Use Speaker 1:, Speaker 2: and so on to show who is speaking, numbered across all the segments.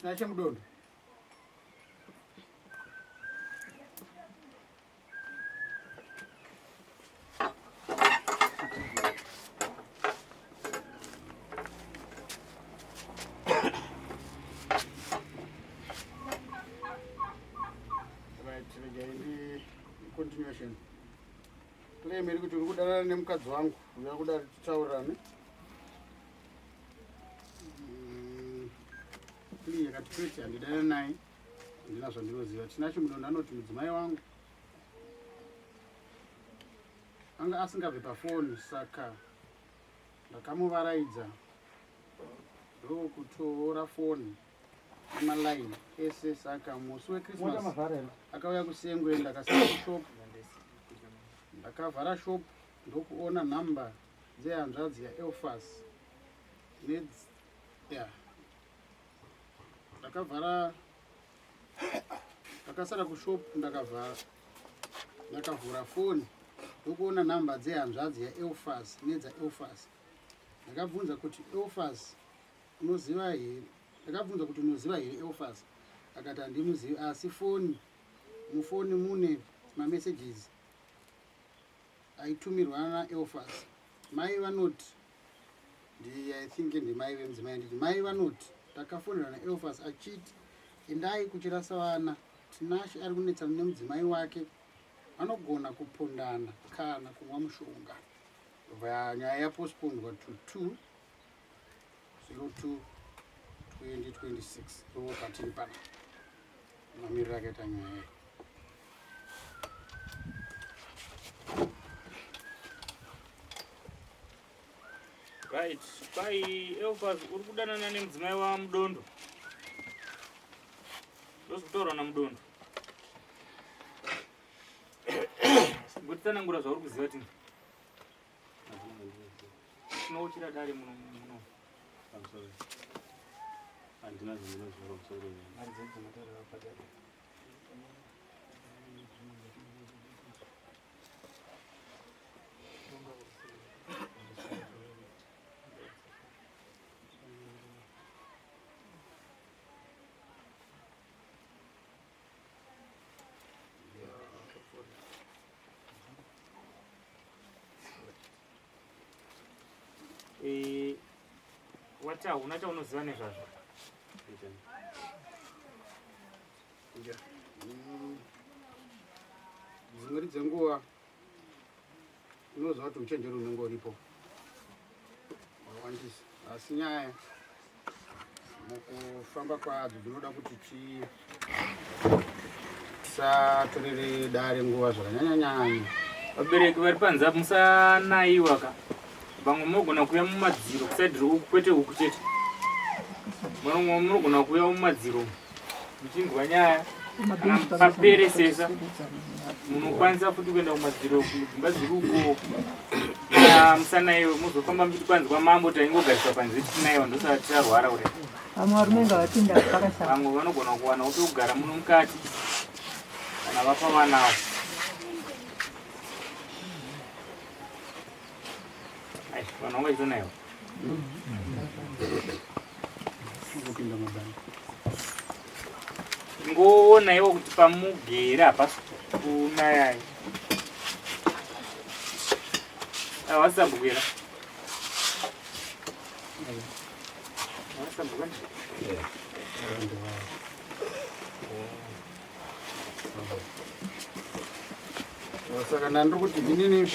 Speaker 1: Tinache mudondo. Continuation. Play meri kuti urikudana nemukadzi wangu uya kuda titaurane. Play yakati kwete handidana naye. Handina zvandinoziva. Tinacho mudondo anoti mudzimai wangu anga asingabve pafoni saka ndakamuvaraidza ndokutora foni amalaini ese saka musi weChristmas akauya kusengwe ndakasara kushopu ndakavhara shopu ndokuona nhamba dzehanzvadzi yaElfas ndakavhara ndakasara kushopu ndakavhura foni ndokuona nhamba dzehanzvadzi yaElfas nedzaElfas. Ndakabvunza kuti Elfas unoziva here? Ndakabvunza kuti unoziva here Elfas? Akati handimuzivi, asi mufoni mune mamessages aitumirwa naElfas. Mai vanoti I think ndimai vemudzimai nditi mai vanoti takafonera naElfas achiti endai kuchirasa vana, Tinashe ari kunetsana nemudzimai wake, vanogona kupondana kana kumwa mushonga. Nyaya yapostponedwa to 2/02/2026 ndo patiri pana mamiriro akaita nyaya.
Speaker 2: Right, pai Elfas uri kudanana nemudzimai waMudondo. Ndozvitaura naMudondo. Ngotsanangura zvauri kuziva tini. Tinochira dare muno.
Speaker 3: Sorry. Andina zvinhu sorry.
Speaker 1: Arizenze motoro wapadari.
Speaker 2: Wacha unacha unoziva nezvazvo.
Speaker 1: Dzimwe dzenguva unoziva kuti uchenjeri unenge uripo wawandisa, asi nyaya mukufamba kwadzo dzinoda kuti tisatorere dare nguva zvakanyanya.
Speaker 2: Vabereki vari panze apa musanaiwa ka. Vamwe munogona kuuya mumadziro kusaidhiri uku kwete uku chete. Vamwe munogona kuuya mumadziro muchindwa nyaya paperesesa. Munokwanisa futi kuenda kumadziro kudzimba dziri uko. Musanaiwa muzofamba muchiti kwanzi kwamambo taingogariswa panze tinaiwa ndosati tarwara kudai. Vamwe vanogona kuwana kugara muno mukati kana vapa vanavo. Vanhu vaita nayo. Ngoonaiwo kuti pamugera hapasi kunaya. Havasabwera. Havasabwera.
Speaker 1: Saka ndandiri kuti inini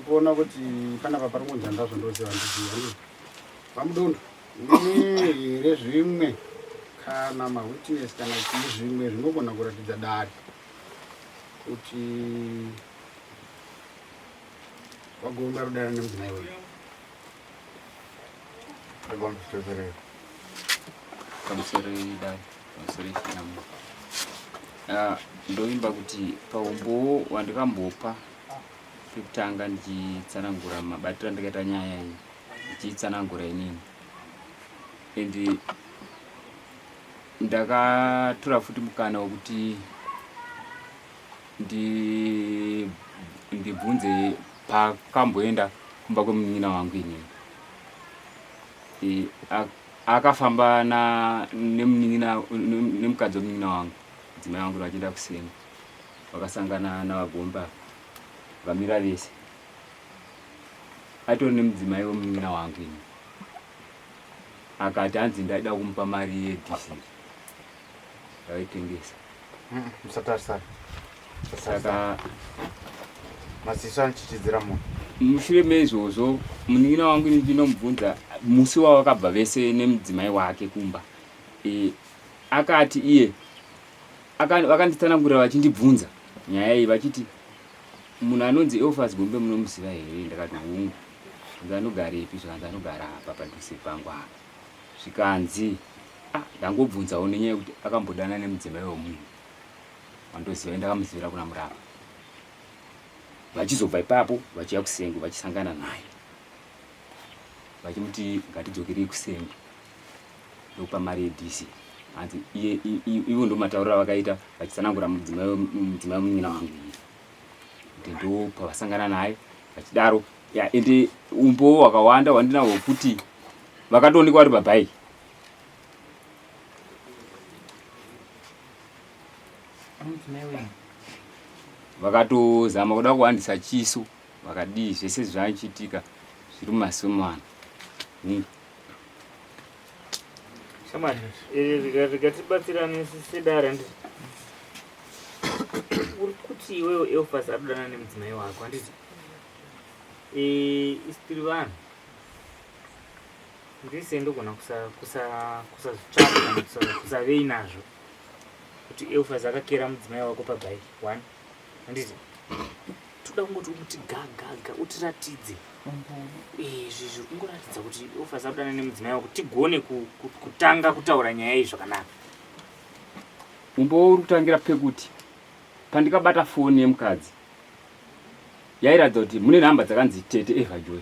Speaker 1: kuona kuti panapa pari kunzanda zvondoziva ndiziva paMudondo mune here zvimwe kana mawitness kana chii zvimwe zvinogona kuratidza dare kuti wagomba rudana nemudzimai wedu.
Speaker 4: Pamusoro dare, pamusoro chinamo. Ndoimba kuti paumbowo wandikambopa kutanga ndichitsanangura mabatiro andakaita nyaya iyi ndichitsanangura inini, and ndakatora futi mukana wekuti ndibvunze pakamboenda kumba kwemunyina wangu inini. akafamba nemukadzi womunina wangu mudzimai wangu vachienda kusenga vakasangana navagomba vamira vese atori nemudzimai womunina wangu ini akati hanzi ndaida kumupa mari yedhisiri yavaitengesa
Speaker 5: musatarisana
Speaker 4: saka
Speaker 5: maziso anochichidzira munhu
Speaker 4: mushure meizvozvo munin'ina wangu ini ndinomubvunza musi wavakabva vese nemudzimai wake kumba akati iye vakanditsanangurira vachindibvunza nyaya iyi vachiti munhu anonzi Eufas Gombe munomuziva here? Ndakati hungu ndanogarepi? Zvikanzi anogara apa padhuze pangu apa. Zvikanzi ndangobvunzawo nenyaya yekuti akambodana nemudzimai womunhu wandoziva, ndakamuzivira kuna Murapa. Vachizobva ipapo vachiya kuSengo vachisangana naye vachimuti ngatidzokerei kuSengo ndokupa mari yedhisi. Hanzi ivo ndo matauriro avakaita vachitsanangura mudzimai womunyina wangu kuti ndo pavasangana naye vachidaro. Ende umbo hwakawanda hwandinahwo kuti vakatoonekwa vari pabhaiki. Vakatozama kuda kuwandisa chiso, vakadii zvese zvaichitika zviri mumasomano.
Speaker 2: Shamani, rikatibatsirane sedare ndi. Uri kuti iwewe Eufas adodana nemudzimai wako handiti? Isitiri vanhu. Ndise ndogona kusazvitsvaka kana kusavei nazvo. Kuti Eufas akakera mudzimai wako pabhaiki. 1. Handiti? Toda kungoti umuti gaga utiratidze. Izvi kungoratidza kuti Eufas adodana nemudzimai wako tigone kutanga kutaura nyaya iyi zvakanaka.
Speaker 4: Umbo uri kutangira pekuti pandikabata foni yemukadzi yairatidza kuti mune nhamba dzakanzi Tete Eva Joy.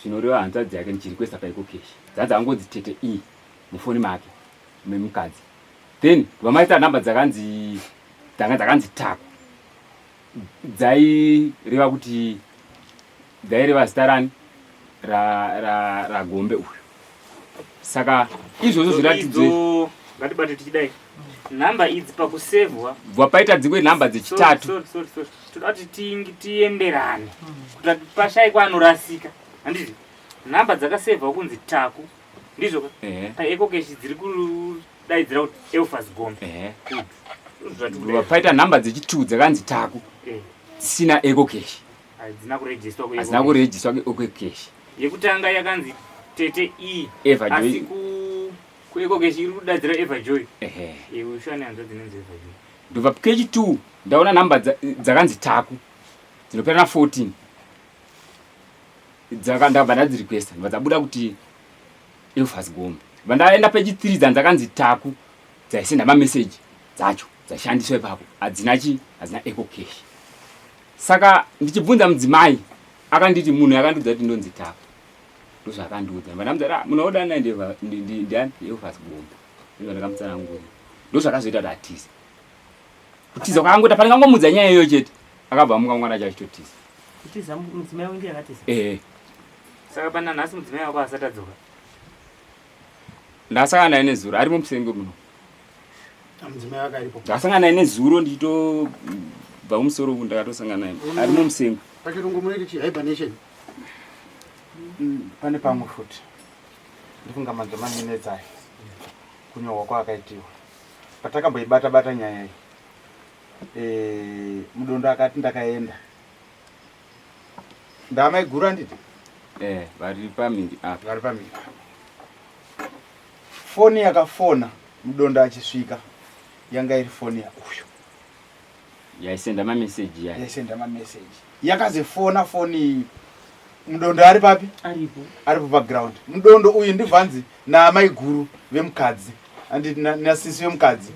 Speaker 4: Zvinoreva hanzvadzi yake ndichirikwesa paikokeshi. Dzanzi angonzi Tete E mufoni make memukadzi. Then vamaita nhamba dzakanzi Taku. Dzaireva kuti dzaireva zita rani raGombe uyu. Saka izvozvo zviratidze
Speaker 2: ngatibate tichidai. Nhamba idzi pakusevhwa
Speaker 4: vapaita dzimwe nhamba dzechitatu.
Speaker 2: Toda kuti tienderane kuti pashayikwa anorasika. Handiti? Nhamba dzakasevhwa kunzi Taku ndizvo paekokeshi dziri kudaidzira kuti Eufas Gombe.
Speaker 4: Vapaita nhamba dzechitu dzakanzi Taku dzisina ekokeshi.
Speaker 2: Hadzina
Speaker 4: kurejiswa kuekokeshi.
Speaker 2: Yekutanga yakanzi Tete E
Speaker 4: Eva Joy.
Speaker 2: Asi kuekokeshi iri kudaidzira Eva Joy. Ushane hanzva dzinonzi Eva Joy.
Speaker 4: Ndobva kechi2 ndaona nhamba dzakanzi Taku dzinopera na 14 ndabva ndadzirequesta ndabva kuti Eufas Gombe. Vandaenda pechi3 dzanzakanzi Taku dzaisenda mameseji dzacho dzashandiswa ipapo hadzina ekokeshi. Saka ndichibvunza mudzimai akanditi munhu yakandudza kuti ndonzi Taku. Ndozvakandiudza ndamudza munhu odana ndiani Eufas Gombe. Ndakamutsarangura ndozvakazoita kuti atize kutiza kwakangota pane kangomudza nyaya iyoyo chete akabva muka mwana chachitotiza
Speaker 2: kutiza mudzimai wangu yakatiza. Saka pana nhasi mudzimai wako asati adzoka.
Speaker 4: Ndasangana naye nezuro ari muMusengo muno.
Speaker 1: Mudzimai wako aripo.
Speaker 4: Ndasangana naye nezuro ndichitobva mumusoro ndakatosangana naye ari muMusengo.
Speaker 1: Pachirungu munoti chi hibernation.
Speaker 5: Pane pamwe futi ndifunga madzimai minedzai kunyorwa kwaakaitiwa patakamboibata nyaya iyi. Mudondo akati ndakaenda ndamaigura nditi
Speaker 4: vari pamindi apa.
Speaker 5: Foni yakafona mudondo achisvika yanga iri foni yakuyo
Speaker 4: yaisenda mameseji
Speaker 5: yakazefona foni mudondo ari papi? Aripo background. Mudondo uyu ndibvanzi naamai guru vemukadzi andi nasisi vemukadzi.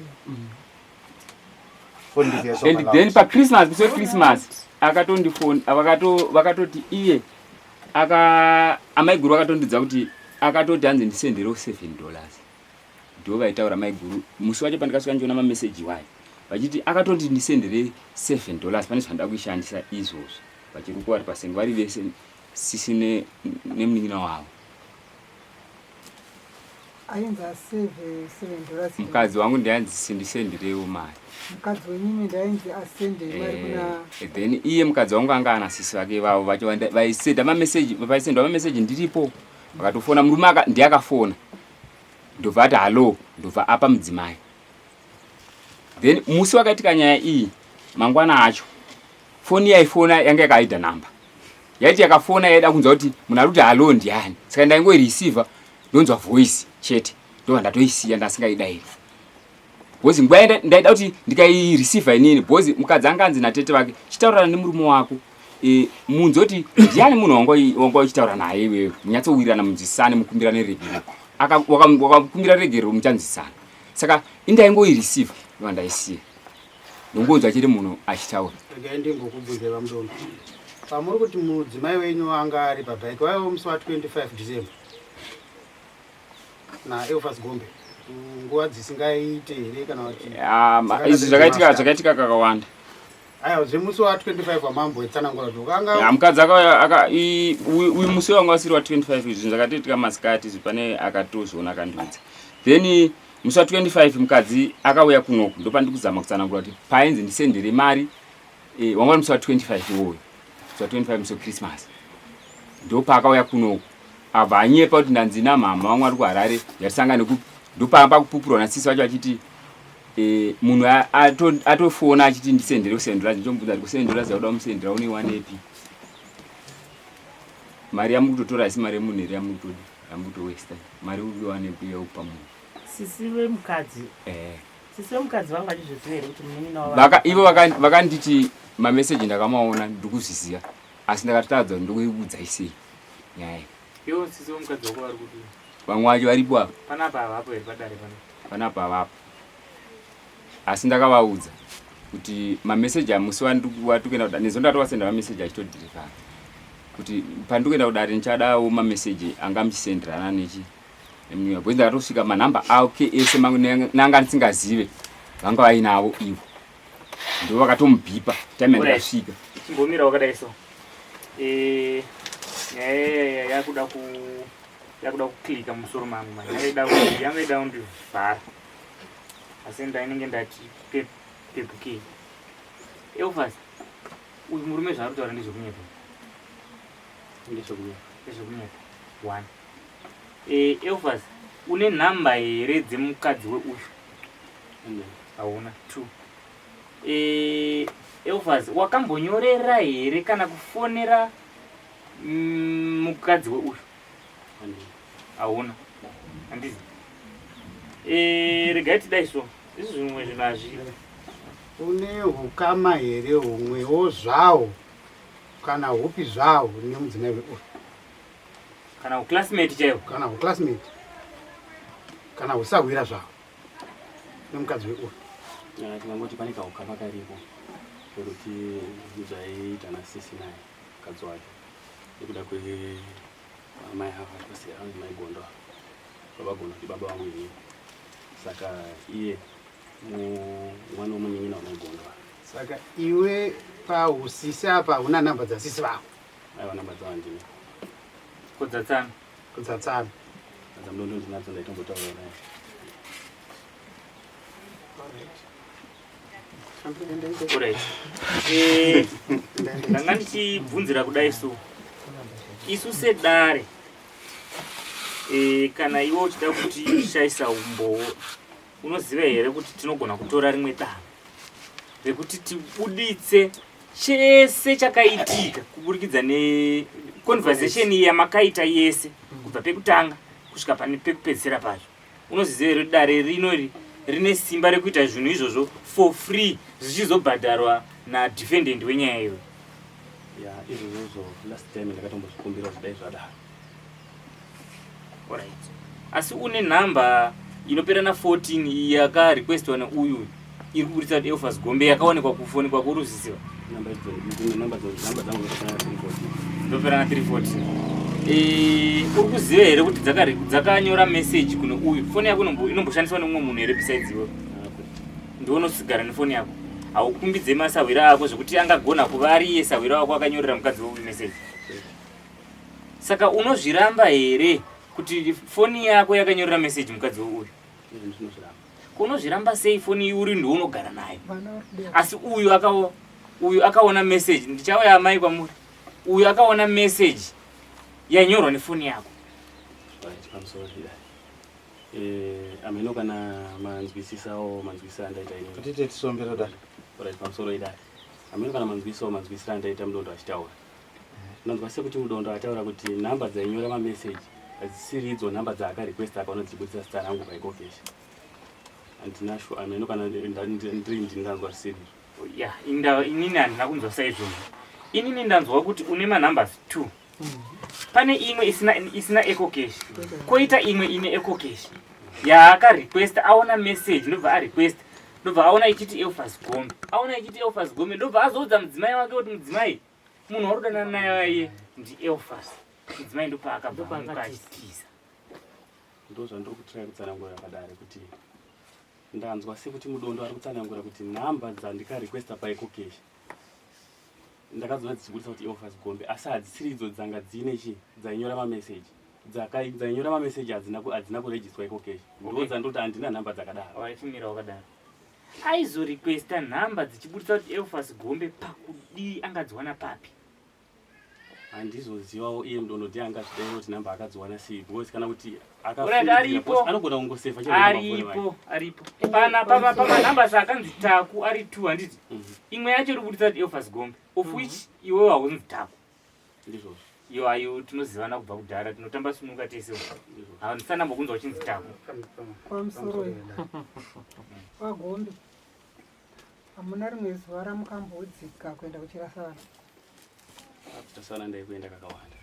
Speaker 4: And then pa Christmas before Christmas akatondifoni vakatoti iye amaiguru akatondidza kuti akatoti hanzi ndisenderewo $7 ndo vaitaura maiguru musi wacho pandikasvika ndiona mameseji wayo vachiti akatoti ndisendere $7 pane zvandada kuishandisa izvozvo vachiri kuvari paSengo vari vese sisi nemunin'ina wavo.
Speaker 6: ainzi aseve $7.
Speaker 4: mukadzi wangu ndianzi sindisendirewo mari.
Speaker 6: Mukadzi wenyime ndainzi asende mari kuna
Speaker 4: Then iye mukadzi wangu anga anasisi vake vavo vaisenda mameseji ndiripo vakatofona murume ndiakafona ndobva ati halo ndobva apa mudzimai. Then musi wakaitika nyaya iyi mangwana acho foni yaifona yanga yakaida namba yaiti yakafona yaida kunzwa kuti munhu ari kuti halo ndiani, saka ndaingoireceiva ndonzwa voice chete ndobva ndatoisiya ndasingaidai bhozi nguva ndaida kuti ndikaireceiva inini bhozi mukadzi anga anzi natete vake chitaurana nemurume wako munzwa kuti ndiani munhu wanga uchitaura naye iwewe munyatsowirirana munzwisane mukumbirane regero wakakumbira regero muchanzwisana, saka indaingoireceiva ndobva ndaisiya ndongonzwa chete munhu achitaura.
Speaker 1: Regai ndimbokubvunze vamudombo, pamuri kuti mudzimai wenyu anga ari pabhaiki waiva musi wa25 December naElfas Gombe, nguva dzisingaite here kana kuti
Speaker 4: izvi zvakaitika kakawanda.
Speaker 1: aiwa zvemusi wa25 wamambo etsanangura
Speaker 4: dokanga mukadzi uyu musi wanga wasiri wa25 izvi zvakatoitika masikati izvi pane akatozviona akandiudza. Then musi wa25 mukadzi akauya kunoku ndopandiri kuzama kutsanangura kuti painzi ndisendere mari wanga musi wa25 iwoyo musi wa25 musi waChristmas ndopaakauya kunoku abva anyepa kuti ndanzina mama wangu ari kuHarare yatisangane ndopaamba kupupurwa nasisi wacho achiti munhu atofona achiti ndisendere kusendera ndichomubvunza kuti kusendera zauda musendera unewanepi mari yamukutotora asi mari yemunhu here yamukutowesta mari uiwanepi yaupa munhu
Speaker 7: sisi vemukadzi vanga achizviziva here kuti munin'a
Speaker 4: ivo vakanditi mameseji ndakamaona ndikuzviziva asi ndakatadza kuti ndikuiudza isei nyaya
Speaker 2: iwo sisi vemukadzi wako vari kuti
Speaker 4: vamwe vacho varipo apa
Speaker 2: panapa avapo here padare
Speaker 4: panapa avapo asi ndakavaudza kuti mameseji amusi watukuenda kudare nezo ndatowasenda mameseji achitodhirikana kuti pandikuenda kudare ndichadawo mameseji anga muchisenderana nemunyaya bhozi ndakatosvika manhamba ake ese nanga ndisingazive vanga vainavo ivo ndo vakatomubhipa time yandasvika
Speaker 2: chimbomira wakadai so nyaya yakuda kuklika musoro mangu yanga ida kundivhara asi ndainenge ndati pepukei. Elfas uyu murume zvaari kutaura ndezvekunyepa ndezvekunyepa 1 Elfas une nhamba here dzemukadzi weuyu? Hauna. 2 Elfas wakambonyorera here kana kufonera mukadzi weuyu? Hauna. Handizi. Regai tidai so izvi zvimwe zvinhu hazviri.
Speaker 1: une hukama here humwewo zvawo kana hupi zvawo nemudzimai weuyu?
Speaker 2: Kana huclassmate chaiwo?
Speaker 1: Kana huclassmate kana husawira zvawo nemukadzi weuyu?
Speaker 3: Tinangoti pane kahukama karipo kuti zvaiita nasisi naye mukadzi wake nekuda kwamai havakosera mai Gondo baba Gondo ndi baba wangu ini, saka iye mwana womunyinyi namai Gondo.
Speaker 1: Saka iwe pahusisi apa una nhamba dzasisi vavo?
Speaker 3: Aiwa, nhamba dzavo ndine.
Speaker 2: Kudzatsana?
Speaker 1: Kudzatsana.
Speaker 3: Adzamudondo ndinadzo ndaitombotaura naye.
Speaker 2: Alright. Ndanga ndichibvunzira kudai so isu sedare kana iwe uchida kuti shaisa umbowo unoziva here kuti tinogona kutora rimwe dama rekuti tibuditse chese chakaitika kuburikidza neconversation yamakaita yese kubva pekutanga kusvika pane pekupedzisira pacho? Unoziva here dare rinori rine simba rekuita zvinhu izvozvo for free zvichizobhadharwa nadefendant wenyaya iyoyo?
Speaker 3: Ya izvozvo last time ndakatombozvikumbira kudai zvadaro.
Speaker 2: Alright. Asi une nhamba inopera na 14 yakarequestwa neuyu iri kuburitsa kuti Elfas Gombe yakaonekwa kufoni kwako uruzisiwa?
Speaker 3: Namba dzangu
Speaker 2: ndopera na 314. Uri kuziva here kuti dzakanyora message kuno uyu? Foni yako inomboshandiswa nemumwe munhu here besides iwe? Ndounosigara nefoni yako? Haukumbidze masawira ako zvekuti angagona kuva ari iye sawira wako akanyorera mukadzi weuyu message? Saka unozviramba here kuti foni yako yakanyorera message mukadzi uyu
Speaker 3: ndinozviramba
Speaker 2: kunozviramba sei foni uri ndounogara nayo
Speaker 6: vana vari kudera.
Speaker 2: asi uyu akaona message ndichauya amai kwamuri uyu akaona message yanyorwa nefoni yako
Speaker 3: pamusoro zvidai ameno kana manzwisisawo manzwisira andaita ini
Speaker 5: kutite tisombera dai
Speaker 3: pamusoro idai ameno kana manzwisira andaita mudondo achitaura nonzwa sekuti mudondo ataura kuti nhamba dzainyora mameseji hadzisiri idzo nhamba dzaakarequesta akaona dzichibudisa zita rangu paikokesha handinasho ameno kana ndiri ndinganzwa risiri
Speaker 2: ya inini handina kunzwa saizvozvo inini ndanzwa kuti une manhumbers 2 pane imwe isina ecocash koita imwe ine ecocash yaakarequesta aona message ndobva arequesta ndobva aona ichiti Elfas Gombe aona ichiti Elfas Gombe ndobva azoudza mudzimai wake kuti mudzimai munhu wari kudanana naye ndi Elfas mudzimai ndopaakabva achitiza
Speaker 3: ndo zvandiri kutrai kutsanangura yakadare kuti ndanzwa sekuti mudondo ari kutsanangura kuti nhamba dzandikarequesta paikokesha ndakazoona dzichibudisa kuti Elfas Gombe asi hadzisiri idzo dzanga dzine chi dzainyora mameseji dzainyora mameseji hadzina kurejistwa ikokesha ndo dzandoti handina nhamba dzakadaro
Speaker 2: waifumira wakadaro aizorequesta nhamba dzichibudisa kuti Elfas Gombe pakudii angadziwana papi
Speaker 3: handizozivawo iye mudondo ndi angazvidaira kuti nhamba akadziwana sei because kana kuti anogona kungosefa
Speaker 2: aripo pana pamanhambers akanzi Taku ari 2 handiti imwe yacho iri kubudisa kuti Elfas Gombe of which iwe haunzi Taku
Speaker 3: ndizvozvo
Speaker 2: iyo ayo tinozivana kubva kudhara tinotamba sunuka tese handisanambokunzwa uchinzi Taku
Speaker 6: pamusoro waGombe hamuna rimwe zuva ramukambodzika kuenda kuchirasa vanhu
Speaker 3: tasana ndaikuenda kakawanda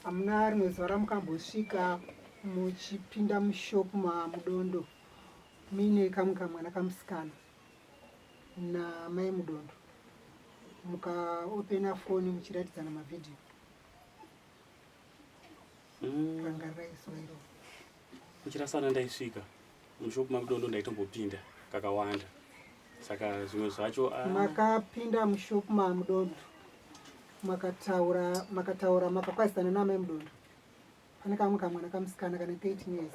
Speaker 6: hamuna rimwe zuva ramukambosvika muchipinda mushopu mamudondo muine kamwe kamwana kamusikana namai mudondo mukaopena foni muchiratidzana mavhidhiyo rangarira izuva iro
Speaker 3: muchirasana ndaisvika mushopu mamudondo ndaitombopinda kakawanda saka zvimwe zvacho
Speaker 6: makapinda mushopu mamudondo makataura makakwazisana namai mudondo pane kamwe kamwana kamusikana kana 13 years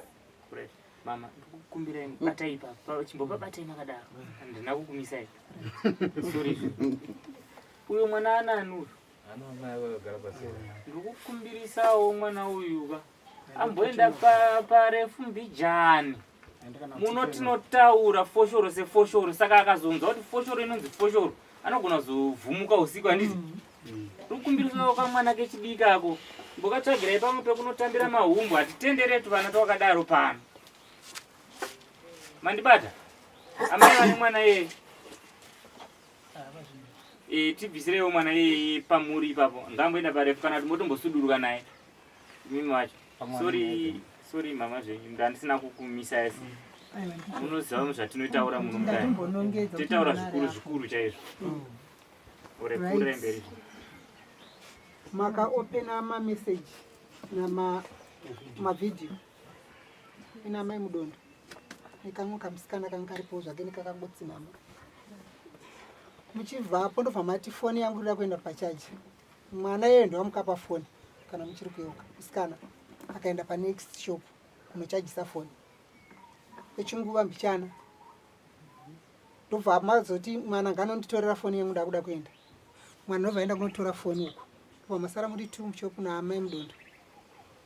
Speaker 2: mama ndikukumbirai batai chimbopa batai makadaro handina kukumisai sorry uyo mwana ananu ndikukumbirisawo mwana uyuka amboenda parefumbijani muno tinotaura foshoro sefoshoro saka akazonzwa kuti foshoro inonzi foshoro anogona kuzovhumuka usiku handiti rukumbirisawo kamwana kechidikako mbokatsvagirai pamwe pekunotambira mahumbu hatitenderetu vana tawakadaro pano mandibata amai vane mwana yeye tibvisireiwo mwana yeye pamuri ipapo ngamboenda parefu kana timbotombosuduruka naye mimi wacho sorry mama zvenyu ndandisina kukumisa esi munoziva zvatinotaura muno mudai titaura zvikuru chaizvo urepfurai mberi
Speaker 6: makaopena mameseji namavhidhiyo ina mai mudondo nekamwe kamusikana kanga karipo zvake nekakangotsinama muchibvapo ndobva mati foni yangu inoda kuenda pachaji mwana yeye ndowamukapa foni kana muchiri kuyeuka musikana akaenda panext shop kunochajisa foni echinguva mbichana ndobva mazoti mwana nganonditorera foni yangu ndakuda kuenda mwana ndobva aenda kunotora foni uku ndobva masara muri 2 mushopu naamai mudondo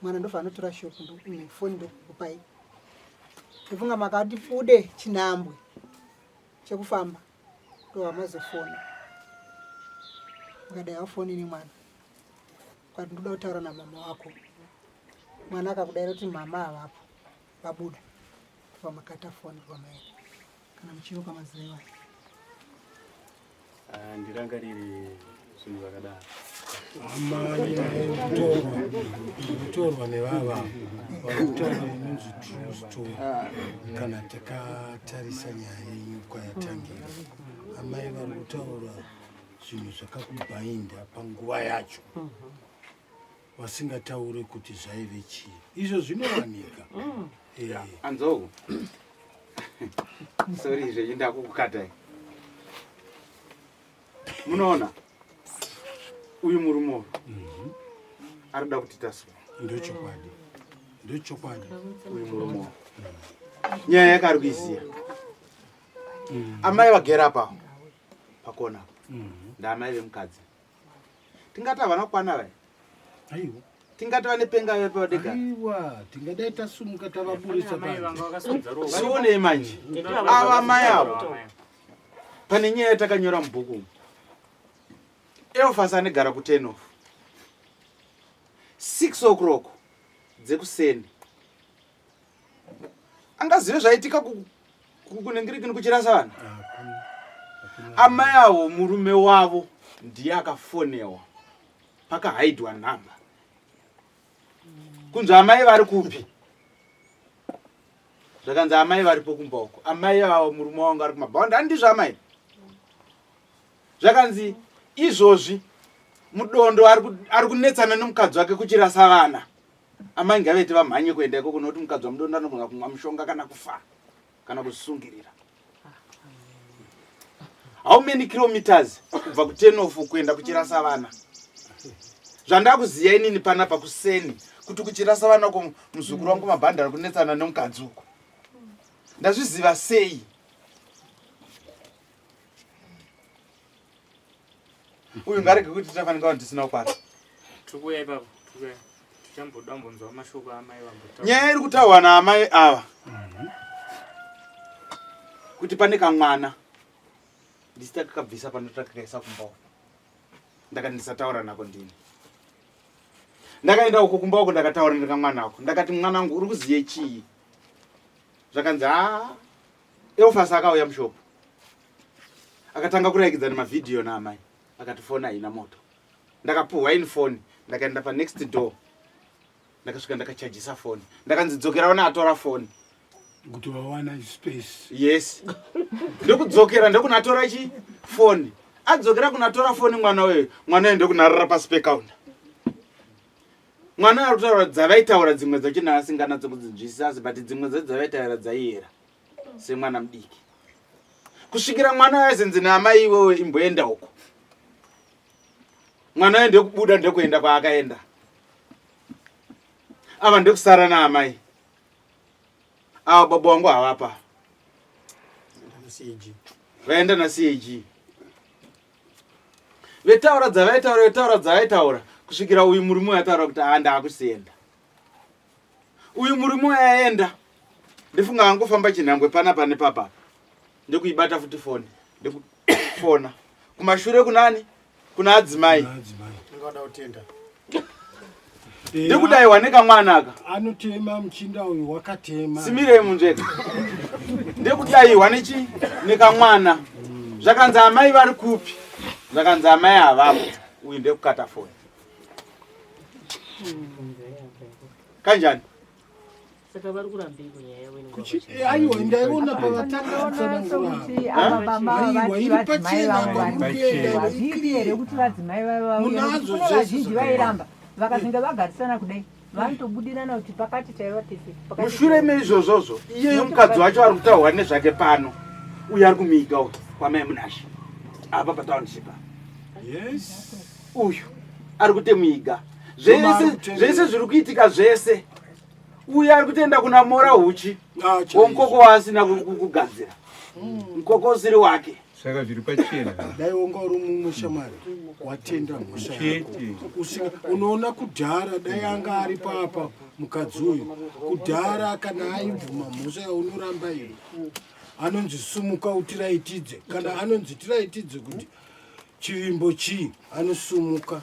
Speaker 6: mwana ndobva anotora shopu foni ndokupai ndifunga makati fude chinambwe chekufamba ndobva mazofona ukadai wafoni nemwana ukati ndoda kutaura namama wako mwana akakudaira kuti mama havapo vabuda ndobva makata foni kwamai kana muchiuka mazivai
Speaker 3: ndiranga riri zvinhu zvakadaro
Speaker 8: amai kutorwa nevava varikutaura inonzi true story kana takatarisa nyaya yenyuka yatangira amai vari kutaura zvinhu zvakakubhainda panguva yacho vasingataure kuti zvaive chii izvo zvinowanika
Speaker 5: anzou sori zvenyu ndakukukatai munoona uyu murume ari kuda kuti taswa
Speaker 8: ndochokwadi ndochokwadi.
Speaker 5: Uyu murume nyaya yakari kuiziya. Amai vagera apa pakona ndaamai vemukadzi. Tingati havana kukwana vai?
Speaker 8: Aiwa.
Speaker 5: Tingati vane penga vepe vadega?
Speaker 8: Aiwa, tingadai tasumuka tavaburisa pasi.
Speaker 5: Sionei manje ava mai avo pane nyaya yatakanyora mubhuku. Elfas anegara ku10 6 o'clock dzekuseni angazive zvaitika kunengirikini kuchirasa vanhu. Amai avo murume wavo ndiye akafonewa pakahaidwa nhamba kunzi amai vari kupi. Zvakanzi amai varipo kumba uko. Amai avo murume wavo ari kumabhaunda. Handizvo amai. Zvakanzi izvozvi mudondo ari kunetsana nomukadzi wake kuchirasa vana. Amai ngaveti vamhanye kuenda ikoko nokuti mukadzi wamudondo anogona kumwa mushonga kana kufa kana kuzvisungirira. How many kilometers kubva ku10 kuenda kuchirasa vana? Zvandakuziya inini panapa kuseni kuti kuchirasa vana uko muzukuru wangu mabhanda ari kunetsana nomukadzi uko. Ndazviziva sei? Uyu ngarege kuti tichafanika kuti tisina ukwata.
Speaker 2: Tukuya ipapo, tukuya. Tichambodambonzwa mashoko amai vangu.
Speaker 5: Nyaya iri kutaurwa naamai ava kuti pane kamwana ndisita kakabvisa panotakakaisa kumba uko. Ndakati ndisataura nako ndini. Ndakaenda uko kumba uko ndakataura nekamwana ako. Ndakati mwana wangu uri kuziye chii? Zvakanzi Elfas akauya mushopu. Akatanga kuraikidza nemavhidhiyo naamai. Akati foni haina moto. Ndakapuhwa ini foni. Ndakaenda panext door. Ndakasvika ndakachajisa foni. Ndakanzidzokera atora foni.
Speaker 8: Kuti vawana space.
Speaker 5: Yes. Ndokudzokera ndokunatora foni. Adzokera kunatora foni mwana wewe. Mwana wewe ndokunarara pasi counter. Mwana ari kutaura dzavaitaura dzimwe dzachina asinganadzo kudzinzwisisa but dzimwe dzavaitaura dzaiyera semwana mudiki. Kusvikira mwana aizenzi naamai iwewe imboenda uko. Mwana wewe ndokubuda ndokuenda kwaakaenda. Ava ndokusara naamai. Ava baba wangu havapa. Vaenda naCAG. Vetaura dzavaitaura. Kusvikira uyu murume ataura kuti ndaakusienda. Uyu murume aenda. Ndifunga angofamba chinhambwe panapa nepapa. Ndikuibata futi foni. Ndikufona. Kumashure kunani? Kuna adzimai.
Speaker 8: Ngada utenda.
Speaker 5: Ndikudaiwa nekamwana aka.
Speaker 8: Anotema muchinda uyu wakatema.
Speaker 5: Simire munjeka. Ndikudaiwa nekamwana. Zvakanzi amai vari kupi? Zvakanzi amai havapo. Uyu ndekukata foni. Kanjani?
Speaker 7: Saka vari kurambei kunyaya
Speaker 8: wenu. Aiwa ndaiona pavatanga
Speaker 9: kuti ava baba vati vadzimai vavo vazhinji here kuti vadzimai vavo vazhinji vairamba vakazinga vagarisana kudai vanotobudirana kuti pakati chaiva tese.
Speaker 5: Mushure meizvozvozvo iyeyo mukadzi wacho ari kutaurwa nezvake pano. Uyu ari kumika uyu kwamai Munashi. Apa patownship.
Speaker 8: Yes.
Speaker 5: Uyu ari kutemuiga. Zvese zviri kuitika zvese. Uyu ari kutoenda kuna mora huchi. Womukoko waasina kugadzira. Mukoko usiri wake.
Speaker 10: Saka zviri pachena.
Speaker 8: Dai wonga uri mushamari watenda mhosva yako. Unoona kudhara dai anga ari papa mukadzi uyu. Kudhara kana aibvuma mhosva yaunoramba iyo. Anonzi sumuka utiraitidze. Kana anonzi tiraitidze kuti chivimbo chii anosumuka.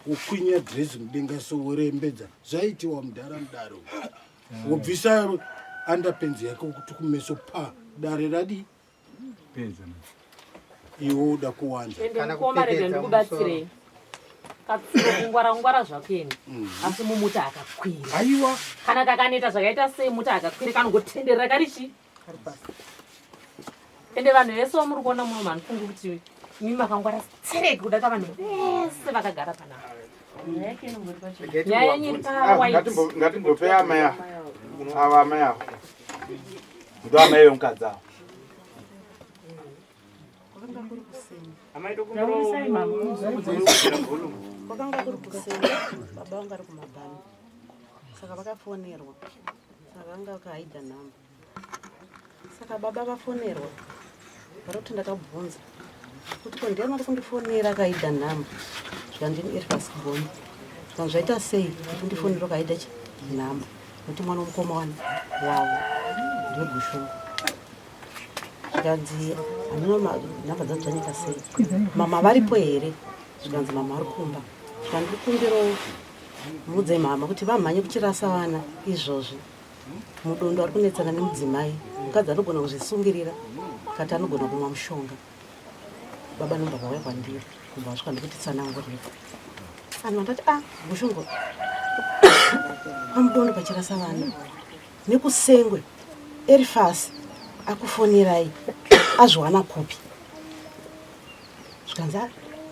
Speaker 8: Ukwinya dress mudenga so urembedza zvaitiwa mudhara mudaro wobvisa underpants yako kuti kumeso pa dare radi
Speaker 10: peza
Speaker 8: iwo uda kuwanja
Speaker 7: kana kuomare ndikubatsire katsiro kungwara zvakeni asi mumuta akakwira
Speaker 8: aiwa
Speaker 7: kana kakaneta zvakaita sei muta akakwira kanongotenderera karichi kari pasi ende vanhu vese vamuri kuona muno manifungu kuti mimi makangwara tsereke kuda kavanhu vese vakagara panapa.
Speaker 5: Ngatimbope amai ava amai avo. Ndo amai vemukadzi avo.
Speaker 11: Kwakanga kuri kuseni baba vanga ari kumabhani saka vakafonerwa saka vanga vakahaidha nhamba. Saka baba vafonerwa varoti ndakabvunza kuti ko ndiani ari kundifonera akahaidha nhamba. Zvikandini Elphas Gombe. Zvikanzi zvaita sei kundifonera akahaidha nhamba kuti mwana womukoma wavo ndegushungu. Zvikanzi handina nhamba dzadzanyika sei, mama varipo here? Zvikanzi mama ari kumba. Zvikandikumbirawo mudze mama kuti vamhanye kuchirasa vana izvozvi. Mudondo ari kunetsana nemudzimai, mukadzi anogona kuzvisungirira kati anogona kumwa mushonga. Baba nomba vauya kwandiri kumba vasvika ndikuti tsanangurira. Anhu andati gushungu pamudondo pachirasa vana nekusengwe Elphas akufonirai azviwana kupi? Zvikanzi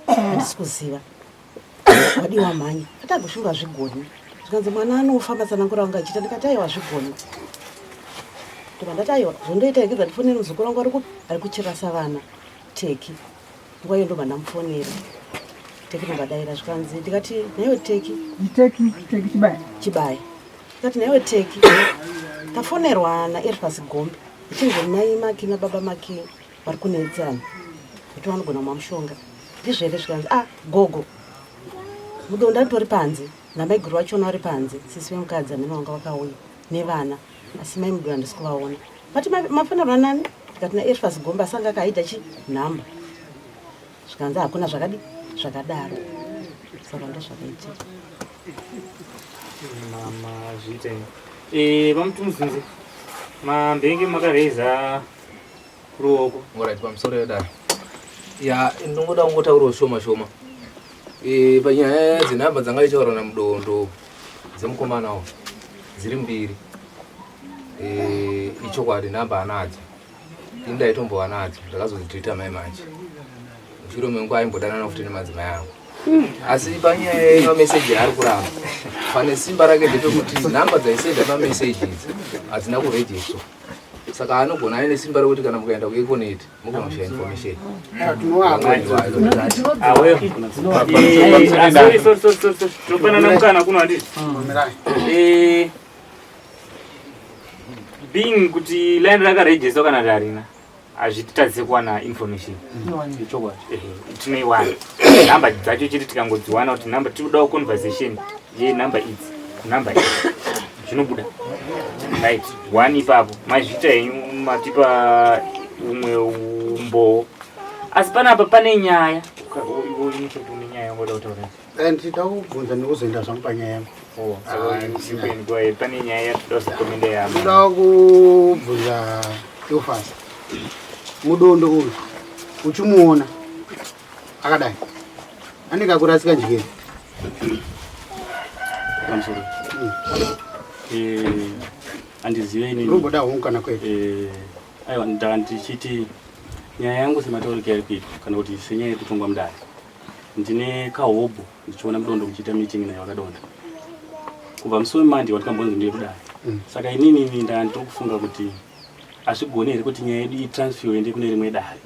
Speaker 11: handisi kuziva wadiwa mhanya. Kati gushungu hazvigoni. Zvikanzi mwana anofa matsanangura wanga achita. Ndikati aiwa hazvigoni. Ndikandati aiwa zvondoita ekidza ndifonere muzukuru wangu ari kuchirasa vana Teki. Nguva iyo ndobva ndamufonera Teki nobadaira. Zvikanzi ndikati naiwe Teki Chibaya. Ndikati naiwe Teki tafonerwa naElphas Gombe ichinzi mai make nababa make vari kunetsana kuti vanogona kumwa mushonga. Ndizvere? Zvikanzi gogo mudondo atori panze namaiguru vachona vari panze. Sisi vemukadzi amene vanga vakauya nevana asi mai mudondo handisi kuvaona. Mati mafonerwa nani? Ndikati naElphas Gombe asanga akahaidha nhamba. Zvikanzi hakuna zvakadaro. Saka ndozvakaitika.
Speaker 2: Mama zviitei. Vamutunzunze mambenge makareza ruoko.
Speaker 12: Alright, pamusoro yodaro. Ya ndingoda kungotaurawo shoma. Panyaya dzenhamba dzanga ichaurwa namudondo dzemukomanawo dziri mbiri. Ichokwadi nhamba anadzo. Indaitombowa nadzo ndakazodzitwita mai manje. Mushure menguva aimbodanana futi nemadzimai angu. Asi panyaya yemameseji ari kuramba pane simba rake ndepekuti nhamba dzaisenda mameseji idzi hadzina kurejiswa. Saka anogona aine simba rekuti kana mukaenda kuekoneti mugonoshaya information.
Speaker 2: Tinopanana mukana kuno handiti being kuti line rakarejiswa kana kuti harina hazvititadzise kuwana information. Tinoiwana nhamba dzacho chete tikangodziwana kuti nhamba tinodawo conversation yenhamba idzi kunhamba idzi zvinobuda right one ipapo mazvita henyu matipa umwe umbo. Asi panapa pane nyaya nyaya ngoda kutaura
Speaker 1: ndida kubvunza nekuzoenda zvangu panyaya yangu.
Speaker 2: Pane nyaya yatoda kuzokomenda yamo.
Speaker 1: Ndida kubvunza Elphas mudondo uyu uchimuona akadai anenge akurasika njikeni
Speaker 3: pamusoro handizive inini
Speaker 1: uromboda hongu kana kwete.
Speaker 3: Aiwa ndanga ndichiti nyaya yangu sematauriko ari kuitwa kana kuti senyaya yekutongwa mudare ndine kahobho ndichiona mudondo muchiita meeting naye wakadonda kubva musi wemandi watikambonzi ndiye kudare. Saka inini ndanga ndiri kufunga kuti hazvigoni here kuti nyaya yedu itransfer ende kune rimwe dare.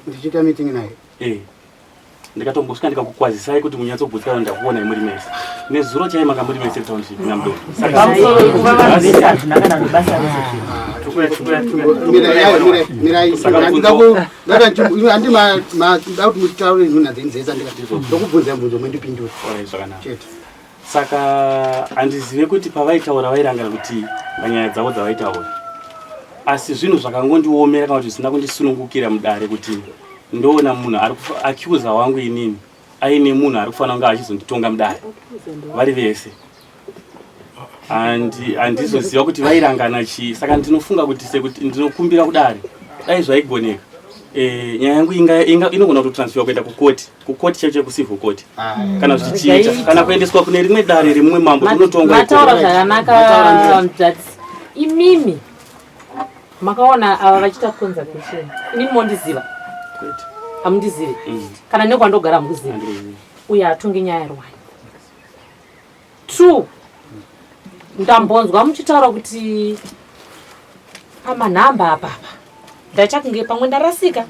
Speaker 1: Ndichiita meeting naye
Speaker 3: ndikatombosvika ndikakukwazisai kuti munyatsobhutsika ndakuonai muri mese nezuro chai manga muri mese township namudondo. Saka handizive kuti pavaitaura vairangana kuti panyaya dzavo dzavaitaura, asi zvinhu zvakangondiomera kana kuti zvisina kundisunungukira mudare kuti ndoona munhu ari accuser wangu inini aine munhu ari kufanira kunge achizonditonga mudare vari vese. Handizoziva kuti vairangana chii. Saka ndinofunga kuti sekuti ndinokumbira kudare dai zvaigoneka nyaya yangu inogona kutotransfer kuenda kukoti chaicho kucivil court kana zvichiita kana kuendeswa kune rimwe dare remumwe mambo rinotongwa.
Speaker 7: Mataura zvakanaka mujadzi. Imimi makaona ava vachiita conservation. Inini mondiziva hamundizivi kana nekwandogara hamukuziva uye hatongi nyaya yerwani. 2 ndambonzwa muchitaura kuti pamanhamba apapa ndachakunge pamwe ndarasika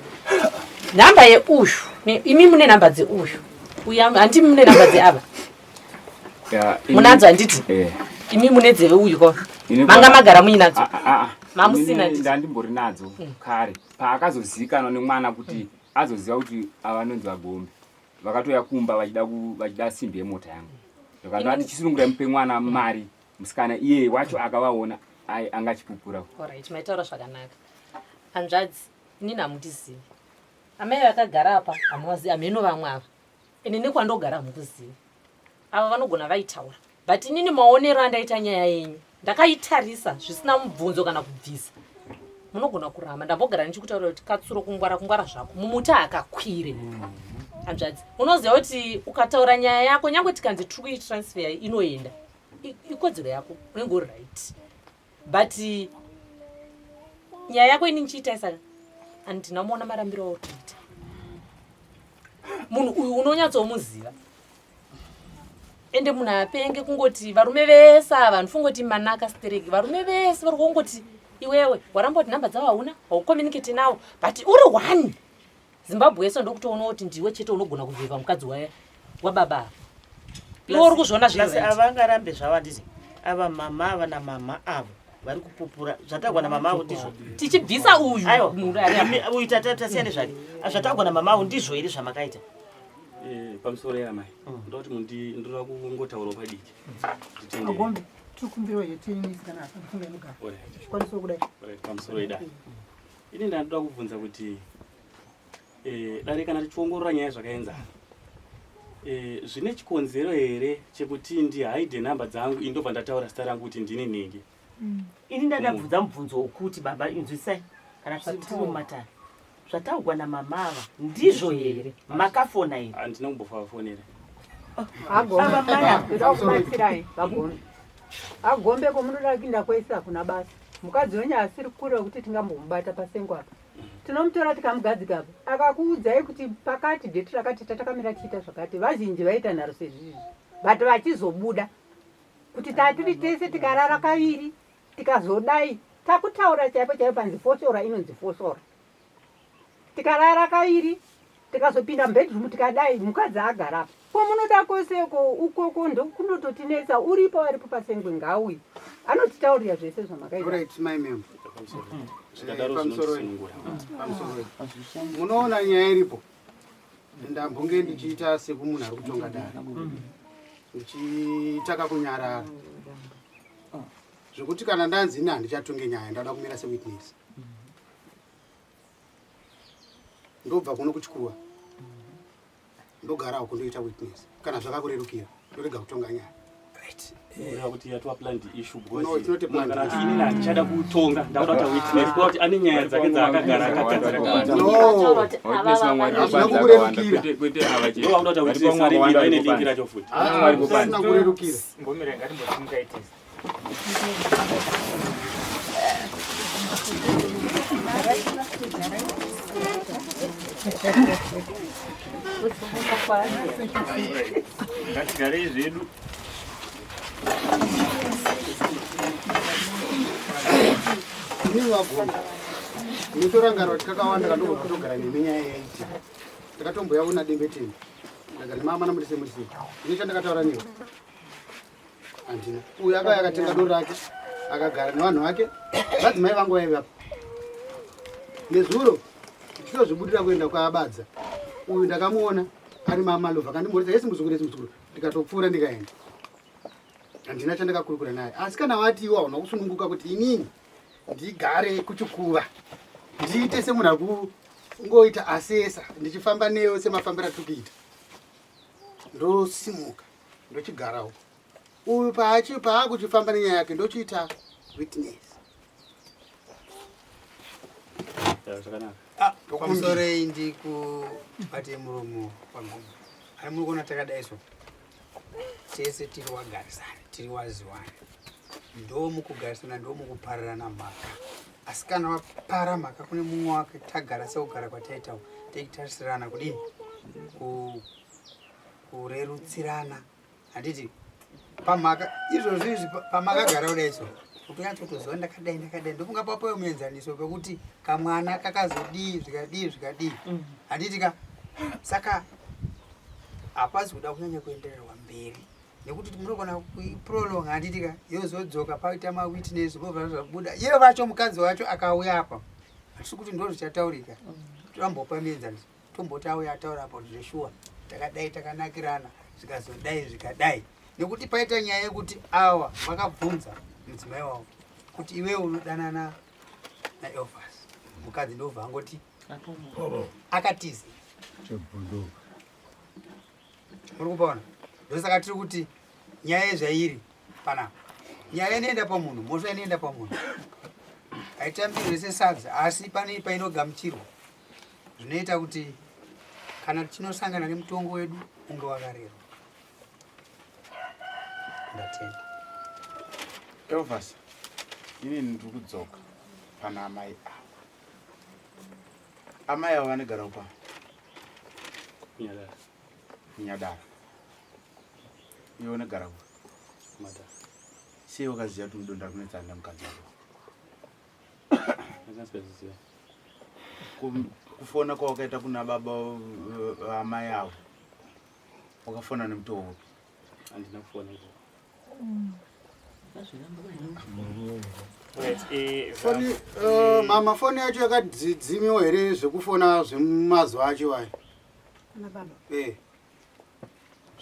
Speaker 7: nhamba yeushu imi mune nhamba dzeushu uye handimi mune nhamba dzeava munanzwa handiti imi mune nzeve uyu ko manga magara muinadzo mamusina
Speaker 4: ndandimbori nadzo kare paakazozivikanwa nemwana kuti azoziva kuti avanonzi vagombe vakatoya kumba vachida simbi yemota yangu vakati chisunungura mupe mwana mari musikana iye wacho akavaona angachipupura.
Speaker 7: Alright, maitaura zvakanaka. Hanzvadzi, inini hamundizivi. Amai vakagara apa hamuvazivi, hameno vamwe ava. Ine nekwandogara hamukuzivi. Ava vanogona vaitaura. But inini maonero andaita nyaya yenyu. Ndakaitarisa zvisina mubvunzo kana kubvisa. Munogona kuramba. Ndambogara ndichikutaura kuti katsuro kungwara zvako. Mumuta akakwire. Hanzvadzi, unoziva kuti ukataura nyaya yako nyange tikanzi tiri kuitransfer inoenda. Ikodzero yako, unenge uri right. But nyaya yako ini nchiita saka andinamuona marambiro autiita. Munhu uyu unonyatsomuziva. Ende munhu apenge kungoti varume vese ava ndifungoti manaka stereki varume vese vari kungoti iwewe waramboti nhamba dzavo hauna haucommunicate nawo but uri one. Zimbabwe yese ndokutoona kuti ndiwe chete unogona kuvheva mukadzi wababa. Iwe uri kuzviona zviri.
Speaker 13: Avangarambe zvavo handizi. Ava mama ava namama avo vari kupupura zvatagwa namama avo ndizvo
Speaker 7: tichibvisa uyu
Speaker 13: uyu tasiyane zvake zvatagwa namama avo ndizvo here zvamakaita
Speaker 3: pamusoro yamai ndokuti ndinoda kungotaura padiki
Speaker 6: agombe tikumbiro yetinisana afunga mugara chikwanisa kudai
Speaker 3: pamusoro idai ini ndandoda kubvunza kuti dare kana tichiongorora nyaya zvakaenzana zvine chikonzero here chekuti ndihaidhe nhamba dzangu indobva ndataura zita rangu kuti ndini nhingi.
Speaker 13: Ini ndadabvunza mubvunzo wokuti baba inzwisai kana tiri mumatare zvataugwa namamava ndizvo here makafona here.
Speaker 3: Handina kumbofafonera.
Speaker 9: Agombe komunoda kuinda kwaisa kuna basa mukadzi wenyu asiri kure kuti tingambomubata pasengo apa tinomutora tikamugadzika apa akakuudzai kuti pakati dheti rakati tatakamira tiita zvakati vazhinji vaita nharo sezvizvi but vachizobuda kuti tatiri tese tikarara kaviri tikazodai takutaura chaipo chaipo panzifosora inonzi fosora tikarara kaviri tikazopinda mbedroom tikadai mukadzi agara apa komunoda koseko ukoko ndokunototinetsa uripo varipo pasengwe ngauyi anotitaurira zvese zvamakaita.
Speaker 1: Munoona nyaya iripo ndambonge ndichiita sekumunhu ari kutonga dare ndichitaka kunyarara zvokuti kana ndanzi ini handichatonge nyaya ndada kumira sewitness ndobva kuno kuchikuwa ndogarawo kundoita witness kana zvakakurerukira ndorega kutonga nyaya.
Speaker 3: Kuti yatwa planned issue because kana ini handichada kutonga ndakuda kuita witness kuti ane nyaya dzake dzaakagara akagadzira
Speaker 4: kwete avache
Speaker 3: ndokuda kuita witness ari ine link racho futi
Speaker 4: mwari kupanda
Speaker 1: kurerukira
Speaker 2: ngomire ngati mbosimkaitisa ngatigare zvedu
Speaker 1: nitorangaro tikakawanda kandokutogara nemenyaya yaiti takatomboyaona dembeteni ndagari mama namudise mudise ine chandakataura newe handina uyu akauya akatenga doro rake akagara nevanhu vake vadzimai vangu vaivapo nezuro tichitozvibudira kuenda kwaabadza uyu ndakamuona ari mama lovha kandimborisa yesi muzukuru ndikatopfuura ndikaenda handina chandakakurukura naye asi kana wati iwo hauna kusununguka kuti inini ndigare kuchikuva ndiite semunhu ari kungoita asesa ndichifamba newe semafambiro atikuita ndosimuka ndochigarawo uyu paakuchifamba nenyaya yake ndochiita witness.
Speaker 14: pamusorei ndikubate muromo pagumba ari muri kuona takadaiswa tese tiri wagarisana tiri waziwana ndomukugarisana ndomukuparirana mhaka asi kana wapara mhaka kune mumwe wake tagara sekugara kwataitawo teitarisirana kudini kurerutsirana handiti pamhaka izvozvo izvi pamakagara kudaiswa utonyatsotozova ndakadai ndofunga papoyo muenzaniso pekuti kamwana kakazodii zvikadii handiti ka saka hapasi kuda kunyanya kuendererwa mberi nekuti munogona kuiprolong handitika yozodzoka paita mawitness vobva zvabuda iye vacho mukadzi wacho akauya apa hatisi kuti ndo zvichataurika toambopa mienzanisi tomboti auya ataura apo zveshuwa takadai takanakirana zvikazodai zvikadai nekuti paita nyaya yekuti awa vakabvunza mudzimai wavo kuti iwe unodanana naElfas mukadzi ndobva angoti akatizi muri kupaona ndosaka tiri kuti nyaya yezvairi panapa nyaya inoenda pamunhu mhosva inoenda pamunhu haitambirwe sesadza asi pane painogamuchirwa zvinoita kuti kana tichinosangana nemutongo wedu unge wakarerwa ndatenda
Speaker 5: Elfas ini ndiri kudzoka pana amai avo amai avo vanogara upa Nyadara iwe unogara upa sei wakaziva kuti mudonda kunetsana nemukadzi wako kufona kwawakaita kuna baba amai avo wakafona nemutoo upi
Speaker 3: handina kufona
Speaker 1: mama foni yacho yakadzidzimiwa here zvekufona zvemumazuva acho ayo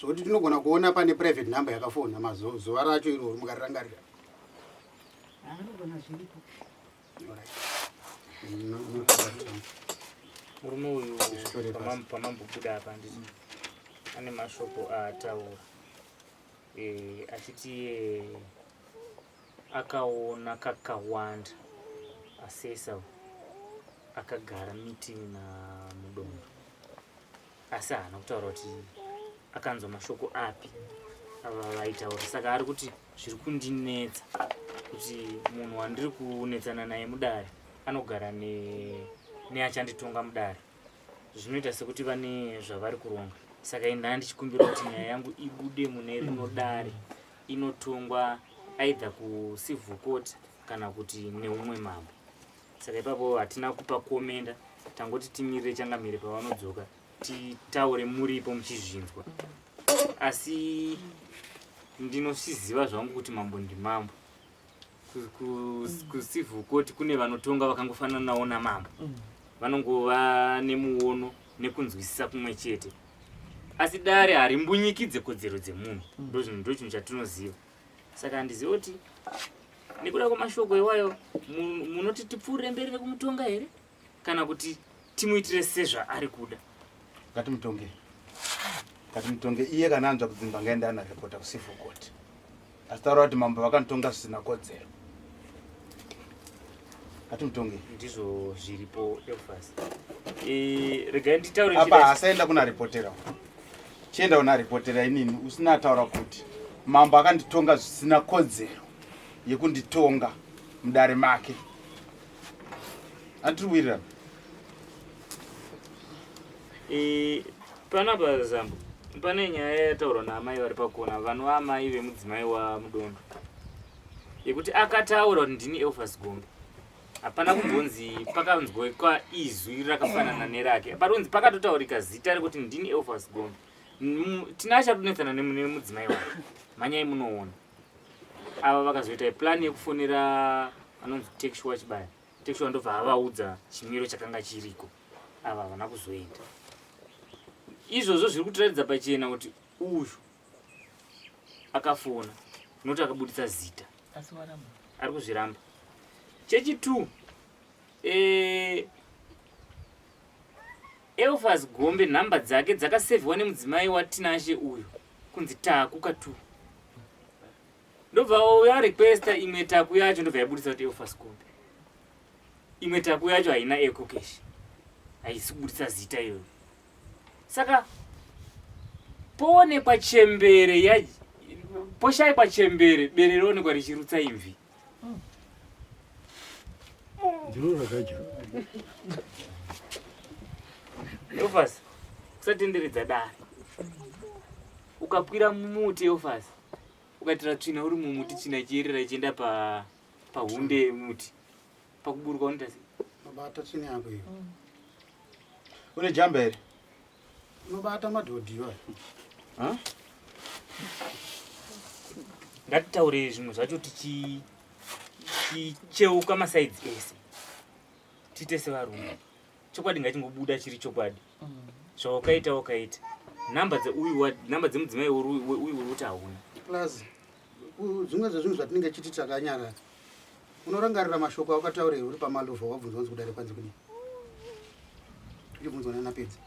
Speaker 1: zvokuti tinogona kuona pane private number yakafona zuva racho iroro mukarirangarira
Speaker 2: murume uyu pamambobuda apa nditi ane mashoko ataura achiti akaona kakawanda asesa akagara meeting namudondo asi haana kutaura kuti akanzwa mashoko api ava vaitaura saka ari kuti zviri kundinetsa kuti munhu wandiri kunetsana naye mudare anogara neachanditonga mudare zvinoita sekuti vane zvavari kuronga saka indaa ndichikumbira kuti nyaya yangu ibude mune rino dare inotongwa aidha kucivil court kana kuti neumwe mambo saka ipapo hatina kupa komenda tangoti timirire changamire pavanodzoka titaure muripo muchizvinzwa asi ndinosiziva zvangu kuti mambo ndimambo kucivil court kune vanotonga vakangofanana nawo namambo vanongova nemuono nekunzwisisa kumwe chete asi dare harimbunyikidze kodzero dzemunhu ndo chinhu chatinoziva saka handiziva kuti nekuda kwamashoko iwayo munoti tipfuurire mberi nekumutonga here kana kuti timuitire sezva ari kuda
Speaker 5: ngatimutonge iye kana anzwa kudzimba ngaenda anarepota kucivil court asi taura kuti mambo vakanditonga zvisina kodzero ngatimutonge
Speaker 2: ndizvo zviripo Elfas regai nditaure
Speaker 5: apa hasaenda kuna ripotera chienda una ripotera inini usina ataura kuti mambo akanditonga zvisina kodzero yekunditonga mudare make andiri wirira
Speaker 2: panapa zambo pane nyaya yataurwa naamai vari pakona vanova amai vemudzimai wamudondo yekuti akataura kuti ndini Elfas Gombe hapana kumbonzi pakanzwekwa izwi rakafanana nerake paronzi pakatotaurika zita rekuti ndini Elfas Gombe tina achatonetsana nemudzimai wake manyai munoona ava vakazoita plani yekufonera anonzi tekshwa chibaya tekshwa ndobva avaudza chimiro chakanga chiriko ava havana kuzoenda izvozvo zviri kutiratidza pachena kuti uyu akafona noti akabudisa zita ari kuzviramba chechi2 Elfas Gombe nhamba dzake dzakasevhwa nemudzimai watinashe uyu kunzi taku ka2 ndobva yarequesta imwe taku yacho ndobva yabudisa kuti Elfas Gombe imwe taku yacho haina ekokeshi haisi kubudisa zita iyoyo saka poonekwa chembere poshayikwa chembere bere roonekwa richirutsa imvi
Speaker 8: ndiro rakaja
Speaker 2: Elfas kusatenderedza dare ukakwira mumuti Elfas ukatira tsvina uri mumuti tsvina ichiyerera ichienda pahunde yemuti pakuburuka unoita sei
Speaker 1: unobata tsvina yako iyo
Speaker 5: une jamba here
Speaker 1: unobata madhodhi iwayo
Speaker 2: ngatitaure zvimwe zvacho ticheuka masaidzi ese tiite sevarume. Chokwadi ngatingobuda chiri chokwadi zvawakaita wakaita. Namba dzemudzimai uyu kuti hauna
Speaker 1: plus zvimwe zvezvinhu zvatinenge chiti takanyarara. Unorangarira mashoko akataurei uri pamalovha wabvunzwa kunzi kudare kwanzi kudii uchibvunzwa nana Pedzi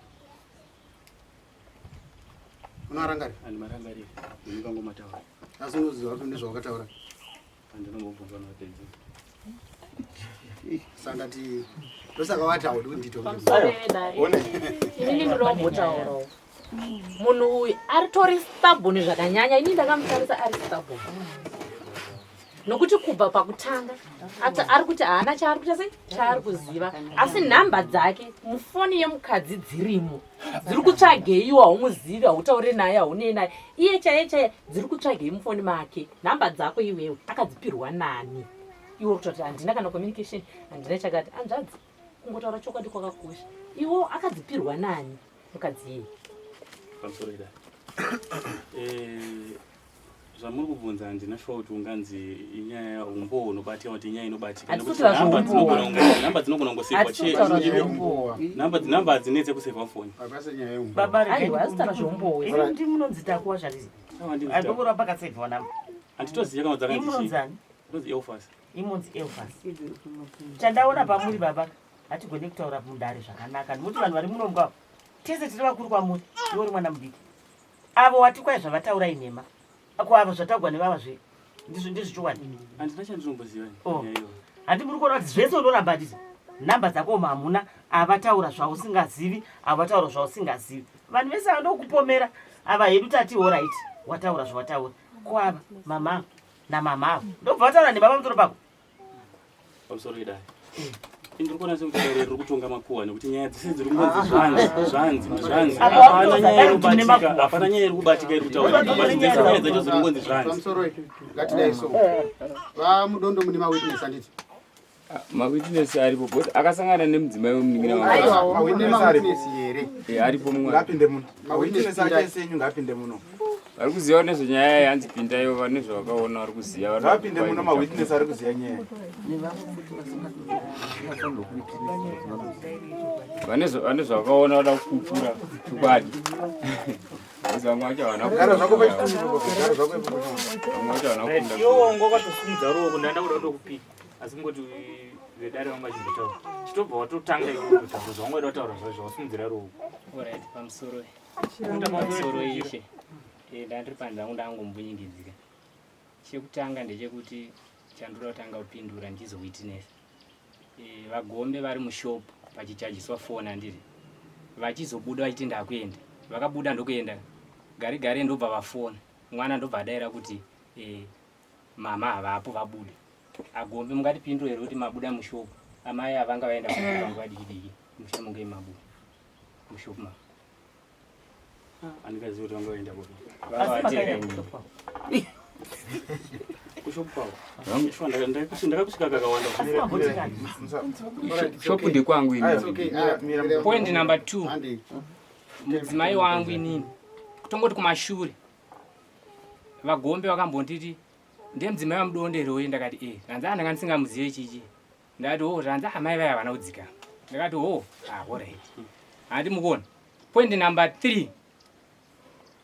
Speaker 1: unoarangarira
Speaker 3: Marangarira ndingangomataura
Speaker 1: asi unoziva kuti ndezvawakataura
Speaker 3: andinombobvunzwa nana Pedzi
Speaker 1: saka ti ndosaka watauri kuti
Speaker 7: inini ndinombotauраwo munhu uyu aritori stubborn zvakanyanya. Ini ndakamutarisa ari stubborn nokuti kubva pakutanga ari kuti haana chaari kuita sei chaari kuziva, asi nhamba dzake mufoni yemukadzi dzirimo dziri kutsvageiwa. Haumuzivi, hautaure naye, haunei naye, iye chaiye dziri kutsvagei mufoni make. Nhamba dzako iwewe akadzipirwa nani? Iwe kutoti handina kana communication, handina chakati. Hanzvadzi, kungotaura chokwadi kwakakosha. Iwo akadzipirwa nani mukadzi yeye?
Speaker 3: pamusoro ida zvamuri kubvunza handina shuwa kuti unganzi inyaya yaumbo unobatika kuti inyaya inobatika namba dzinogona kungosevwa namba dzinetse kusevha foni
Speaker 13: ndi munonzitakuwa zvalizi andokura pakasevhwa namba
Speaker 3: handitoziva kama dzakanzi Elfas.
Speaker 13: Imunzi Elfas. Chandaona pamuri baba hatigoni kutaura mundare zvakanaka. Nokuti vanhu vari muno mugwa tese tiri vakuru kwamuri, iwe uri mwana mudiki. Avo watikwai zvavataura inhema. Ako avo zvataugwa nevava zve. Ndizvichokwadi.
Speaker 3: Handina chandinombozivai.
Speaker 13: Handi muri kuona kuti zvese unoramba ndizvo. Nhamba dzako hamuna, avataura zvausingazivi, avataura zvausingazivi. Vanhu vese vanokupomera. Ava hedu tati alright, wataura zvawataura. Kwava mama namama. Ndobva vataura nebaba mutoro pako.
Speaker 3: Pamusoro idai. Ndiri kuona sekuti rero kutonga makuwa nekuti nyaya dzese dziri kungozi zvanzi. Hapana nyaya iri kubatika iri kutaura. Nyaya dzacho dziri kungozi zvanzi.
Speaker 1: Pamusoro ngatidai so. Mudondo mune mawitness anditi.
Speaker 4: Mawitness aripo but akasangana nemudzimai wemuningira
Speaker 1: mawitness here.
Speaker 4: Aripo mumwe.
Speaker 5: Ngapinde muno. Mawitness acha senyu ngapinde muno.
Speaker 4: Vari kuziva nezvenyaya yanzi pindayo vane zvavakaona vari kuziva
Speaker 5: vapinde muno mawitness ari kuziva nyaya
Speaker 4: vane zvavakaona vada kupupura chokwadi vamwe vacho havana
Speaker 2: iwongo kwatosimudza roko ndanda kuda kutokupika asi kungoti vedare vanga chimbotaura chitobva watotanga ikutaura zvaungaida kutaura zvawasimudzira roko
Speaker 15: orit pamusoro ishe ndandiri panzangu ndangombunyingidzika. Chekutanga ndechekuti chandinoda kutanga kupindura ndizo witness. Vagombe vari mushopu pachichajiswa foni handiri. Vachizobuda vachitenda kuenda. Vakabuda ndokuenda. Gari ndobva vafona. Mwana ndobva adaira kuti mama havapo vabuda. Agombe mungatipindure kuti mabuda mushopu. Amai avanga vaenda kubuda nguva diki musha munge mabuda. Mushopu mama.
Speaker 3: Andikaziva kuti vanga vaenda kuti kushopu ndakakusvika kakawanda
Speaker 4: shopu ndekwangu ini.
Speaker 15: Point number 2 mudzimai wangu inini kutongoti kumashure vagombe vakambonditi ndemudzimai wamudondero ndakati ranza ndanga ndisingamuzive chichi ndakati ranza amai vaya havana kudzika ndakati alright handi mukona. Point number 3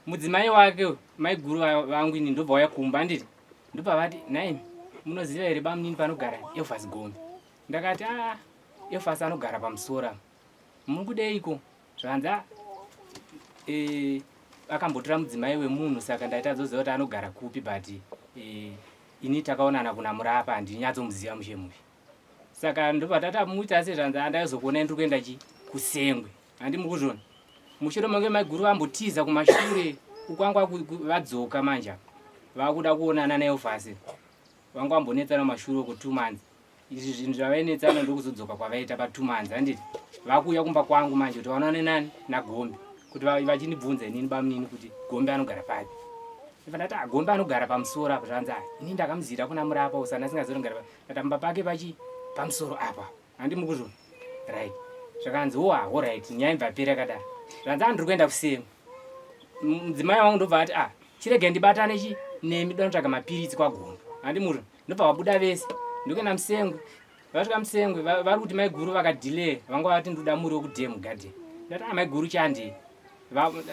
Speaker 15: mudzimai wake maiguru vangu ini ndobva waya kumba nditi ndobva vati naimi munoziva here bamunini panogara Elfas Gombe. Ndakati Elfas anogara pamusora muri kudeiko zvanza akambotora mudzimai wemunhu saka ndaita zoziva kuti anogara kupi but ini takaonana kuna murapa handinyatsomuziva mushemushe saka ndobva tatamuita sezvanza andaizokuona ndiri kuenda kusengwe handi mukuzvona. Mushure mange maiguru vambotiza kumashure ukwangwa vadzoka manja vakuda kuonana naElfas vanga vambonetsana mashure ku 2 months. Izvi zvinhu zvavainetsana ndokuzodzoka kwavaita pa 2 months handiti vakuya kumba kwangu manje kuti vanoone nani naGombe kuti vachinibvunza inini bamunini kuti Gombe anogara papi. Ndati Gombe anogara pamusoro apa zvanza ini ndakamuzira kuna murapa usana singazorongara tatamba pake pamusoro apa handi mukuzvona right zvakanzi alright nyaya ibva pera kadaro zvanza ndiri kuenda kusema mudzimai wangu ndobva ati chirege ndibatane nemi donotsvaga mapiritsi kwagombo handi muri ndobva vabuda vese ndokuenda Musengwe. Vasvika Musengwe vari kuti mai guru vakadhilei vanga vati ndoda muri wokudhemu gadheni. Ndati mai guru chandei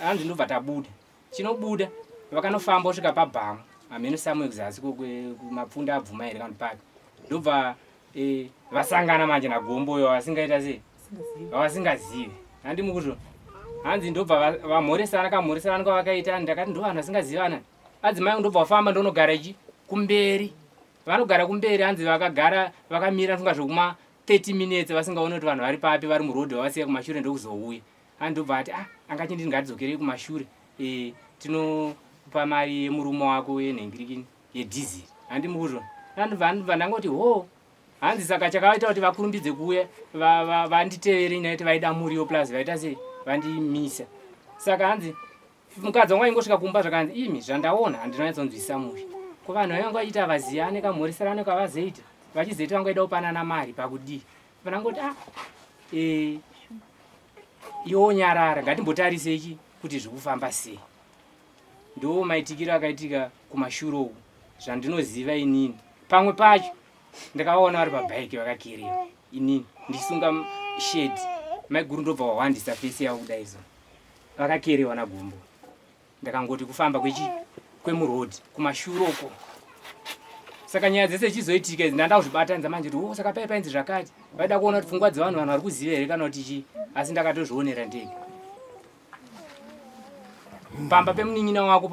Speaker 15: hanzi ndobva tabuda chinobuda vakanofamba kusvika paBhamu hameno Samuel kuzasi kumapfunda abvuma here kana pake ndobva vasangana manje nagomboyo vasingaita sei vasingazivi handi mukuti hanzi ndobva vamhoresana kamhoresana kwavakaita ndakati ndo vanhu vasingazivana adzimai ndobva vafamba ndonogara ichi kumberi vanogara kumberi hanzi vakagara vakamira funga zvokuma 30 minutes vasingaoni kuti vanhu vari papi vari murodhi vavasiya kumashure ndokuzouya handi ndobva ati angachinditi ngatidzokerei kumashure tinopa mari yemurume wako yenhengirikini yedhiziri handi mukuti handibva ndangoti ho hanzi saka chakaita kuti vakurumbidze kuuya vanditevere inaiti vaida muriwo plus vaita sei vandimisa saka hanzi mukadzi wangu aingosvika kumba zvakanzi imi zvandaona handinonyatsonzwisa muri ko vanhu vaivangu vachiita vaziyane kamhoreserano kavazoita vachizoita vangu vaida kupanana mari pakudii vanangoti iwo nyarara ngatimbotarisei kuti zvikufamba sei ndo maitikiro akaitika kumashure uku zvandinoziva inini pamwe pacho ndakavaona vari pabhaiki vakakerewa inini ndichisunga shedi maiguru ndobva wawandisa fesi yavo kudai so vakakerewa nagombo ndakangoti kufamba kwemurodhi kumashure uko saka nyaya dzese chizoitika idzi ndanda kuzvibatanidza manje kuti saka paipainzi zvakati vaida kuona kuti pfungwa dzevanhu vanhu vari kuziva here kana kuti chii asi ndakatozvionera ndega pamba pemunin'ina wako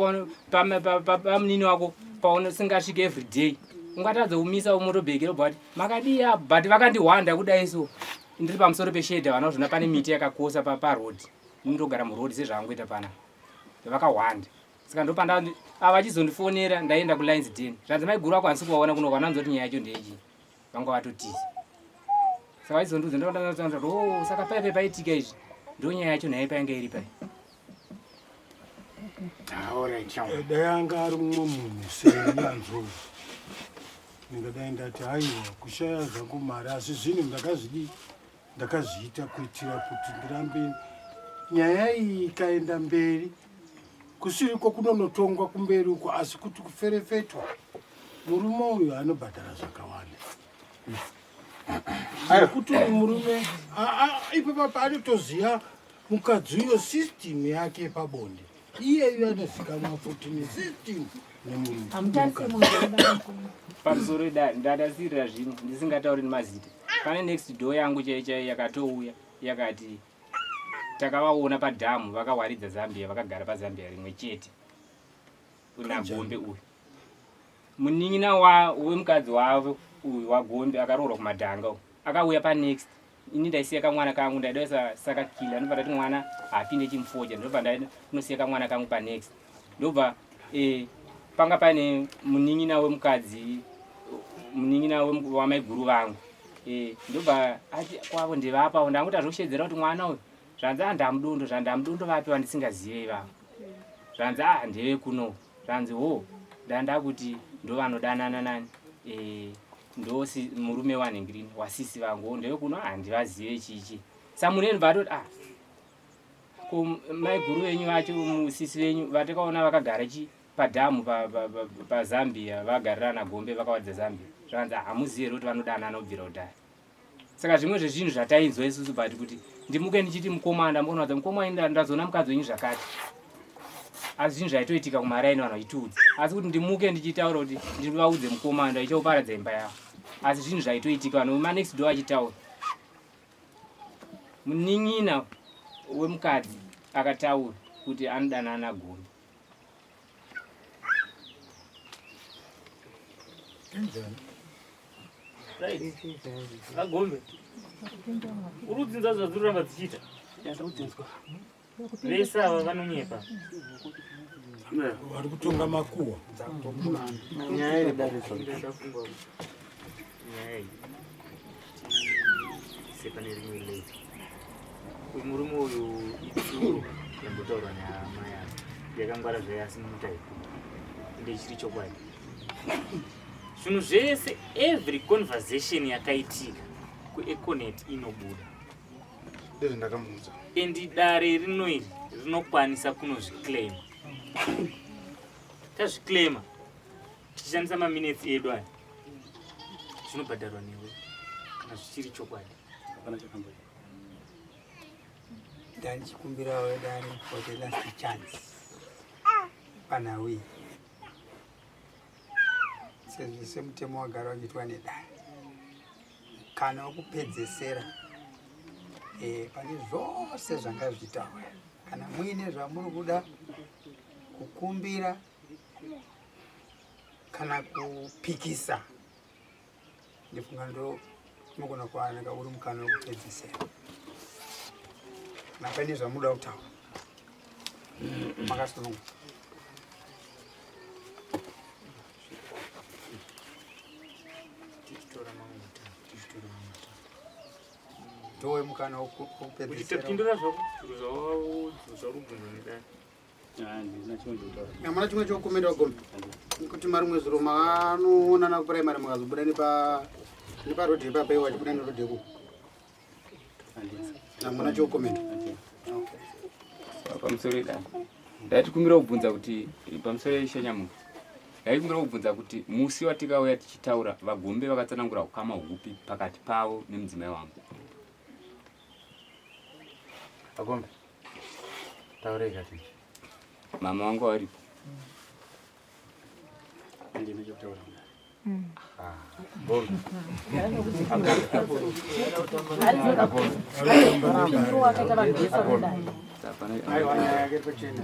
Speaker 15: pamunini wako pausingasvike everyday ungatadza kumisa motobheki robva kuti makadii apo but vakandihwanda kudai so ndiri pamusoro peshedha vanozvona pane miti yakakosa parodhi ndinotogara murodhi sezvavangoita pana vakahwanda saka ndopanda avachizondifonera ndaenda kuLionsden zvanzi maiguru ako hansi kuvaona kuno vananzoti nyaya yacho ndeichi vanga vatotiza saka vachizondiudza ndoa saka paipai paitika izvi ndo nyaya yacho nhaye painge iri pai
Speaker 8: dai anga ari mumwe munhu senyanzvo ndingadai ndati haiwa kushaya zvangu mari asi zvinhu ndakazviita kuitira kuti ndirambe nyaya iyi ikaenda mberi kusiri kwokunonotongwa kumberi uko asi kuti kuferefetwa murume uyu anobhadhara zvakawanda kuti murume ipapo paanotoziva mukadzi uyo system yake pabonde iyeyo anozikamwa futi nesystem
Speaker 15: pamusoro ndadasirira zvino ndisingatauri nemazita pane next door yangu chaichai yakatouya yakati takavaona padhamu vakawaridza Zambia vakagara paZambia rimwe chete unagombe uyu munin'ina wemukadzi wavo uyu wagombe akaroorwa kumadhanga akauya panext ini ndaisiya kamwana kangu ndaida saka kila ndobva ndati mwana hapinde chimufoja ndobva ndaida kunosiya kamwana kangu panext ndobva panga pane munin'ina wemukadzi munin'ina wamaiguru vangu ndobva ati kwavo ndivapa ndangoti azvokushedzera kuti mwana uyu zvanzi zvandamudondo vapi vandisingazivei vavo zvanzi ndeve kuno zvanzi ndanda kuti ndo vanodanana nani ndo murume wanhengirini wasisi vangu ndeve kuno handivazive chichi samuneni vatoti maiguru venyu vacho musisi venyu vatakaona vakagara padhamu paZambia vagarira nagombe vakawadza Zambia zvanzi hamuzivi here kuti vanodanana kubvira kudhaya saka zvimwe zvezvinhu zvatainzwa isusu but kuti ndimuke ndichiti mukomanda mbona kuti mukomanda ndazoona mukadzi wenyu zvakati asi zvinhu zvaitoitika kumaraini vanhu vachitiudza asi kuti ndimuke ndichitaura kuti ndivaudze mukomanda ichauparadza imba yavo asi zvinhu zvaitoitika vanhu manext door achitaura munin'ina wemukadzi akataura kuti anodanana nagombe
Speaker 2: agombe uri kudzinza zvadziri ramba dzichiita vese ava vanonyepa
Speaker 8: vari kutonga makuhwa
Speaker 2: nyaya yedariswa sepane rimwe leti uyu murume uyu itsuro yambotaurwa nehama yake yakangwara zvayasimutai ende chiri chokwadi zvinhu zvese every conversation yakaitika kuEconet inobuda
Speaker 5: ndezvandakamuudza
Speaker 2: endi dare rinoiri rinokwanisa kunozviclaima tazviclaima tichishandisa maminutes edu aya zvinobhadharwa newe kana zvichiri chokwadi
Speaker 3: hapana chakamboita.
Speaker 14: Ndanichikumbirawo dani for the last chance panawi semutemo wagara wachiitwa nedani kana wokupedzesera pane zvose zvanga zvichitaura kana muine zvamuri kuda kukumbira kana kupikisa ndifunga ndo unogona kuwanika uri mukana wokupedzesera kana paine zvamuda kutaura makasununga ndowe mukana wokupedzesera
Speaker 2: kupindura zvarubvunzo nedani
Speaker 1: hamuna chimwe chokukomenda gombe kuti mari mwezuro maanoonana kupuraimari mukazobuda neparodhi ipapa iwo achibuda nerodhi ikuku hamuna chokukomenda
Speaker 4: pamusoro edani ndaitikumbira kubvunza kuti pamusoro eshanyamuka ndaitikumbira kubvunza kuti musi watikauya tichitaura vagombe vakatsanangura ukama hupi pakati pavo nemudzimai wangu.
Speaker 5: Agombe taurei kati
Speaker 4: mama wangu waripo
Speaker 3: ndine chokutaura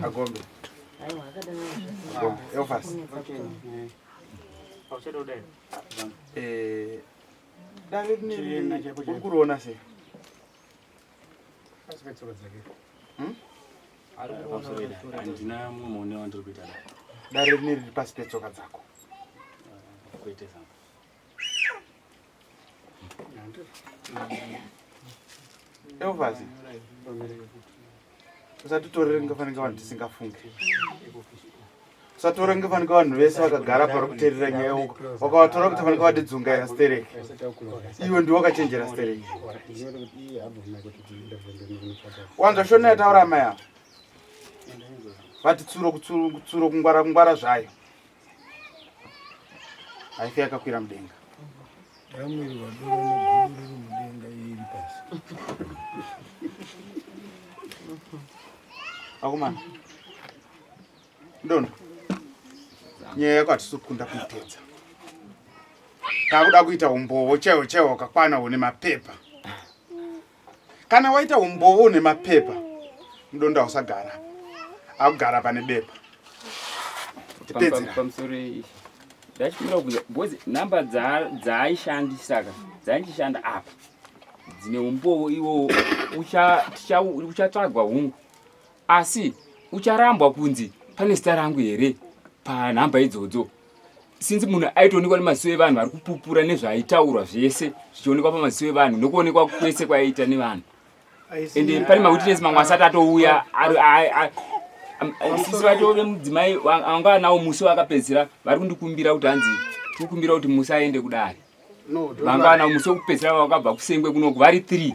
Speaker 5: Agombe Elfas David ni ukuruona sei
Speaker 3: handina mumwe wandiri kuita
Speaker 5: dare rineri riri pasi petsoka dzako
Speaker 3: kuite zvangu.
Speaker 5: Elfas usatitorere ngafanika vanhu tisingafunge usatora ngafanika vanhu vese vakagara pari kuteerera nyaya uko wakavatora kuti vanika vatidzungaira stereki iwe ndiwe wakachenjera stereki wanzwa shona yataura amai avo vati tsuro kungwara zvayo haife yakakwira mudenga
Speaker 8: yamwiri wadoro neguru riri mudenga iri pasi
Speaker 5: akomana ndono nyaya yako hatisi kukunda kuitedza takuda kuita umbowo chaiwo chaiwo wakakwana une mapepa kana waita umbowo une mapepa mudondo hausagara akugara pane bepa
Speaker 4: pamusoro ndachikumbira kubvunza bhozi namba dzaaishandisaka dzainchishanda apa dzine umbowo iwo uchatsvagwa hungu asi ucharambwa kunzi pane zita rangu here panhamba idzodzo sinzi munhu aitoonekwa nemaziso evanhu vari kupupura nezvaaitaurwa zvese zvichionekwa pamaziso evanhu nokuonekwa kwese kwaiita nevanhu ende pane mawitness mamwe asati atouya sisi vacho vemudzimai vanga anawo musi wakapedzisira vari kundikumbira kuti hanzi tikukumbira kuti musi aende kudare vanga anawo musi wokupedzisira vakabva kusengwe kunoku vari 3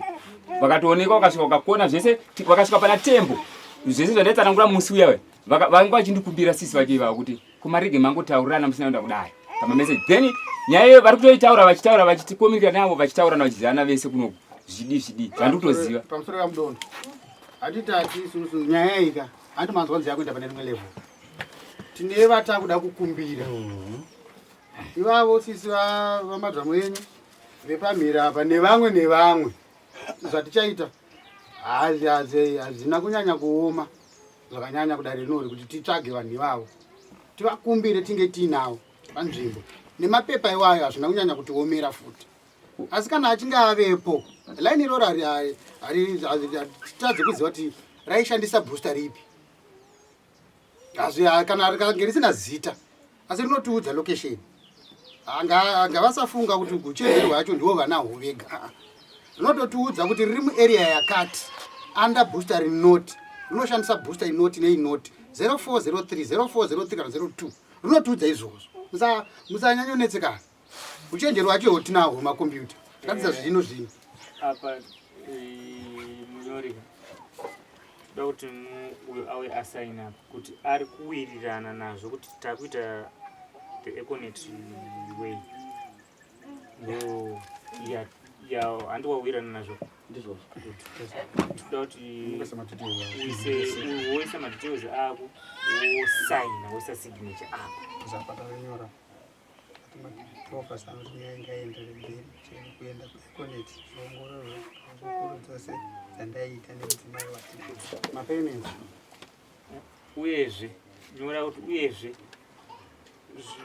Speaker 4: vakatoonekwa vakasvika vakakona zvese vakasvika pana tembo zvese zvandaitsanangura musi uya vanga vachindikumbira sisi vachivava kuti kumarege mangotaurirana musina kuenda kudare pamameseji then nyaya iyo vari kutoitaura vachitikomirira navo vachitaurana vachizivana vese kunoku zvidi zvandiri kutoziva
Speaker 1: pamusoro kamudondo hatitati isusu nyaya ika handi manzwa nzi yakuenda pane rimwe level tine vatakuda kukumbira ivavo sisi vamadhamu enyu vepamhira apa nevamwe zvatichaita hazina kunyanya kuoma zvakanyanya kudare rinori kuti titsvage vanhu ivavo tivakumbire tinge tiinavo panzvimbo nemapepa iwayo hazvina kunyanya kutiomera futi asi kana achinge avepo laini iroro hatitadze kuziva kuti raishandisa booster ripi kana rikange risina zita asi rinotiudza location angavasafunga kuti kuchenjerwa yacho ndiwo vanaho vega rinototiudza kuti riri muarea yakati under booster rinoti rinoshandisa booster inoti neinoti 0403 0403 kana 02 rinotiudza izvozvo musanyanyonetsekana uchenjerwa wacho tinaho makombiyuta ratidza zvino
Speaker 2: apa munyoreka toda kuti uyo awe asaina kuti ari kuwirirana nazvo kuti takuita the Econet way. No, yeah, and what we're not sure. This was good. We some materials are sign or signature.
Speaker 14: Zapatanyora. Focus on the kuenda Econet zvongororo zvokuru dzose dzandaita nemudzimai watikuti
Speaker 1: mapayments
Speaker 2: uyezve nyora kuti uyezve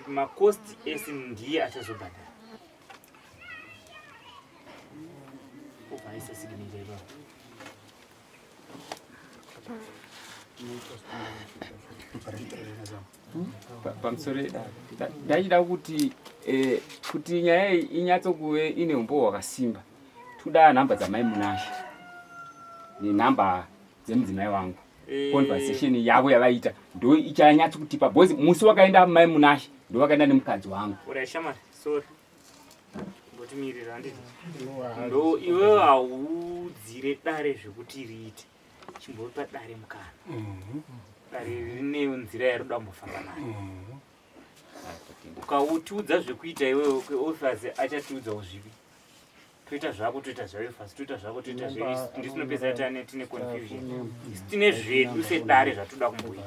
Speaker 2: macost ese ndiye achazobhadhara ubhaisa signature
Speaker 4: pamusoro ndachida kuti kuti nyaya iyi inyatsokuve ine umbo hwakasimba toda nhamba dzamai Munashe nenhamba dzemudzimai wangu conversation yavo yavaita ndo ichanyatsokutipa bhozi musi wakaenda mai Munashe ndo wakaenda nemukadzi wangu
Speaker 2: urashamari sorry ngotimirira handiti ndo iwe haudzire dare zvekuti riite chimbopa dare mukana dare rine nzira yaroda mbofamba nayo ukautiudza zvekuita iwewe kweofasi achatiudzawo zvivi toita zvako toita zvaofasi toita zvako toita zveisi ndisinopesa tine confusion tine zvedu sedare zvatoda kumboita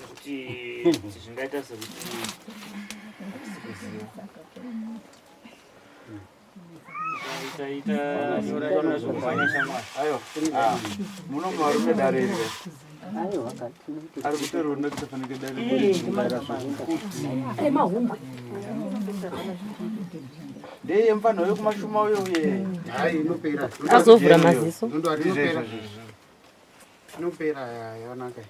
Speaker 2: kuti zvingaita sekuti ita nyora zvokufanya shamwari
Speaker 5: ayo munonga vari nedare iri ari kutorwa nekutofanike dare
Speaker 7: mahungwe
Speaker 5: ndeye mfanho yokumashuma uyo uye
Speaker 1: hai inopera
Speaker 7: azovhura maziso
Speaker 1: inopera yakanaka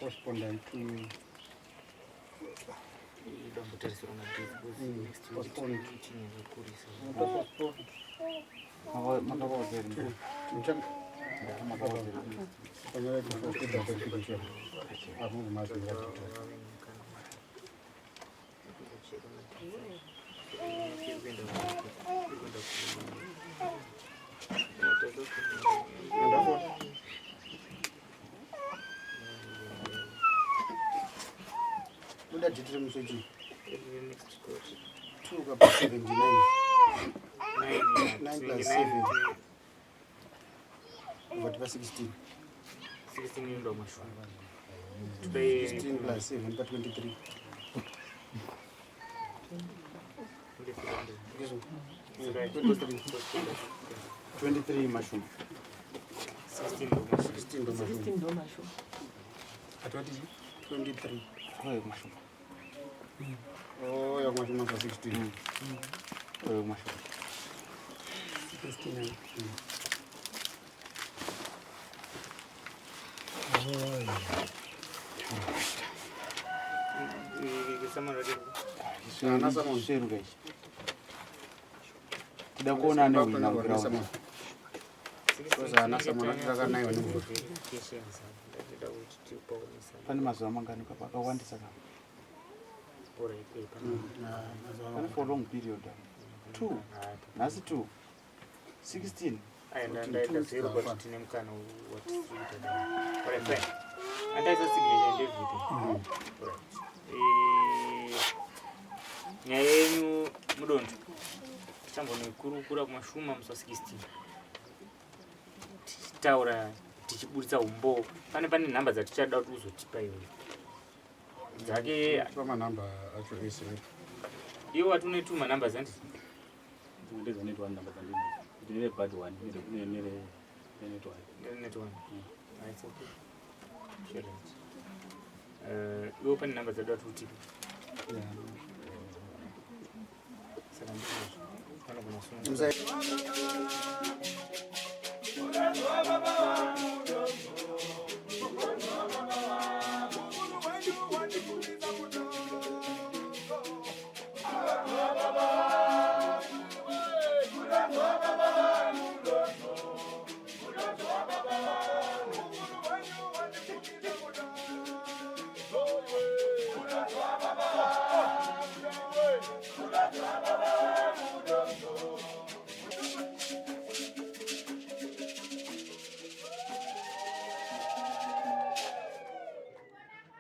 Speaker 1: postponed to Uda date remusoji 2 kapa 79 9 plus 7 what was 16
Speaker 2: ndo mashwa
Speaker 1: 16 plus 7 pa 23 23 mushroom 16 ndo mushroom atwati 23 oyo mushroom oyo mushroom pa 16 oyo mushroom 16
Speaker 5: tida kuona pane mazuva mangani akawandisa pane for long period 2 nhasi 2 16
Speaker 2: ndaenda zero but tine mukana watisiita andaisa signature ndevhiti nyaya yenyu mudondo tichambonikurukura kumashuma musi wa 16 tichitaura tichiburitsa umbo pane nhamba dzatichada kuti uzotipa iwe dzake
Speaker 1: pamanhamba acho ese
Speaker 2: iwe wati unetuma nhamba dzandisi
Speaker 3: ndezanetwa nhamba dzandini ndine bad one nere netwa
Speaker 2: netwa it's okay sure iwe pane nhamba dzada kuti utipe saka ndizvo kana kuna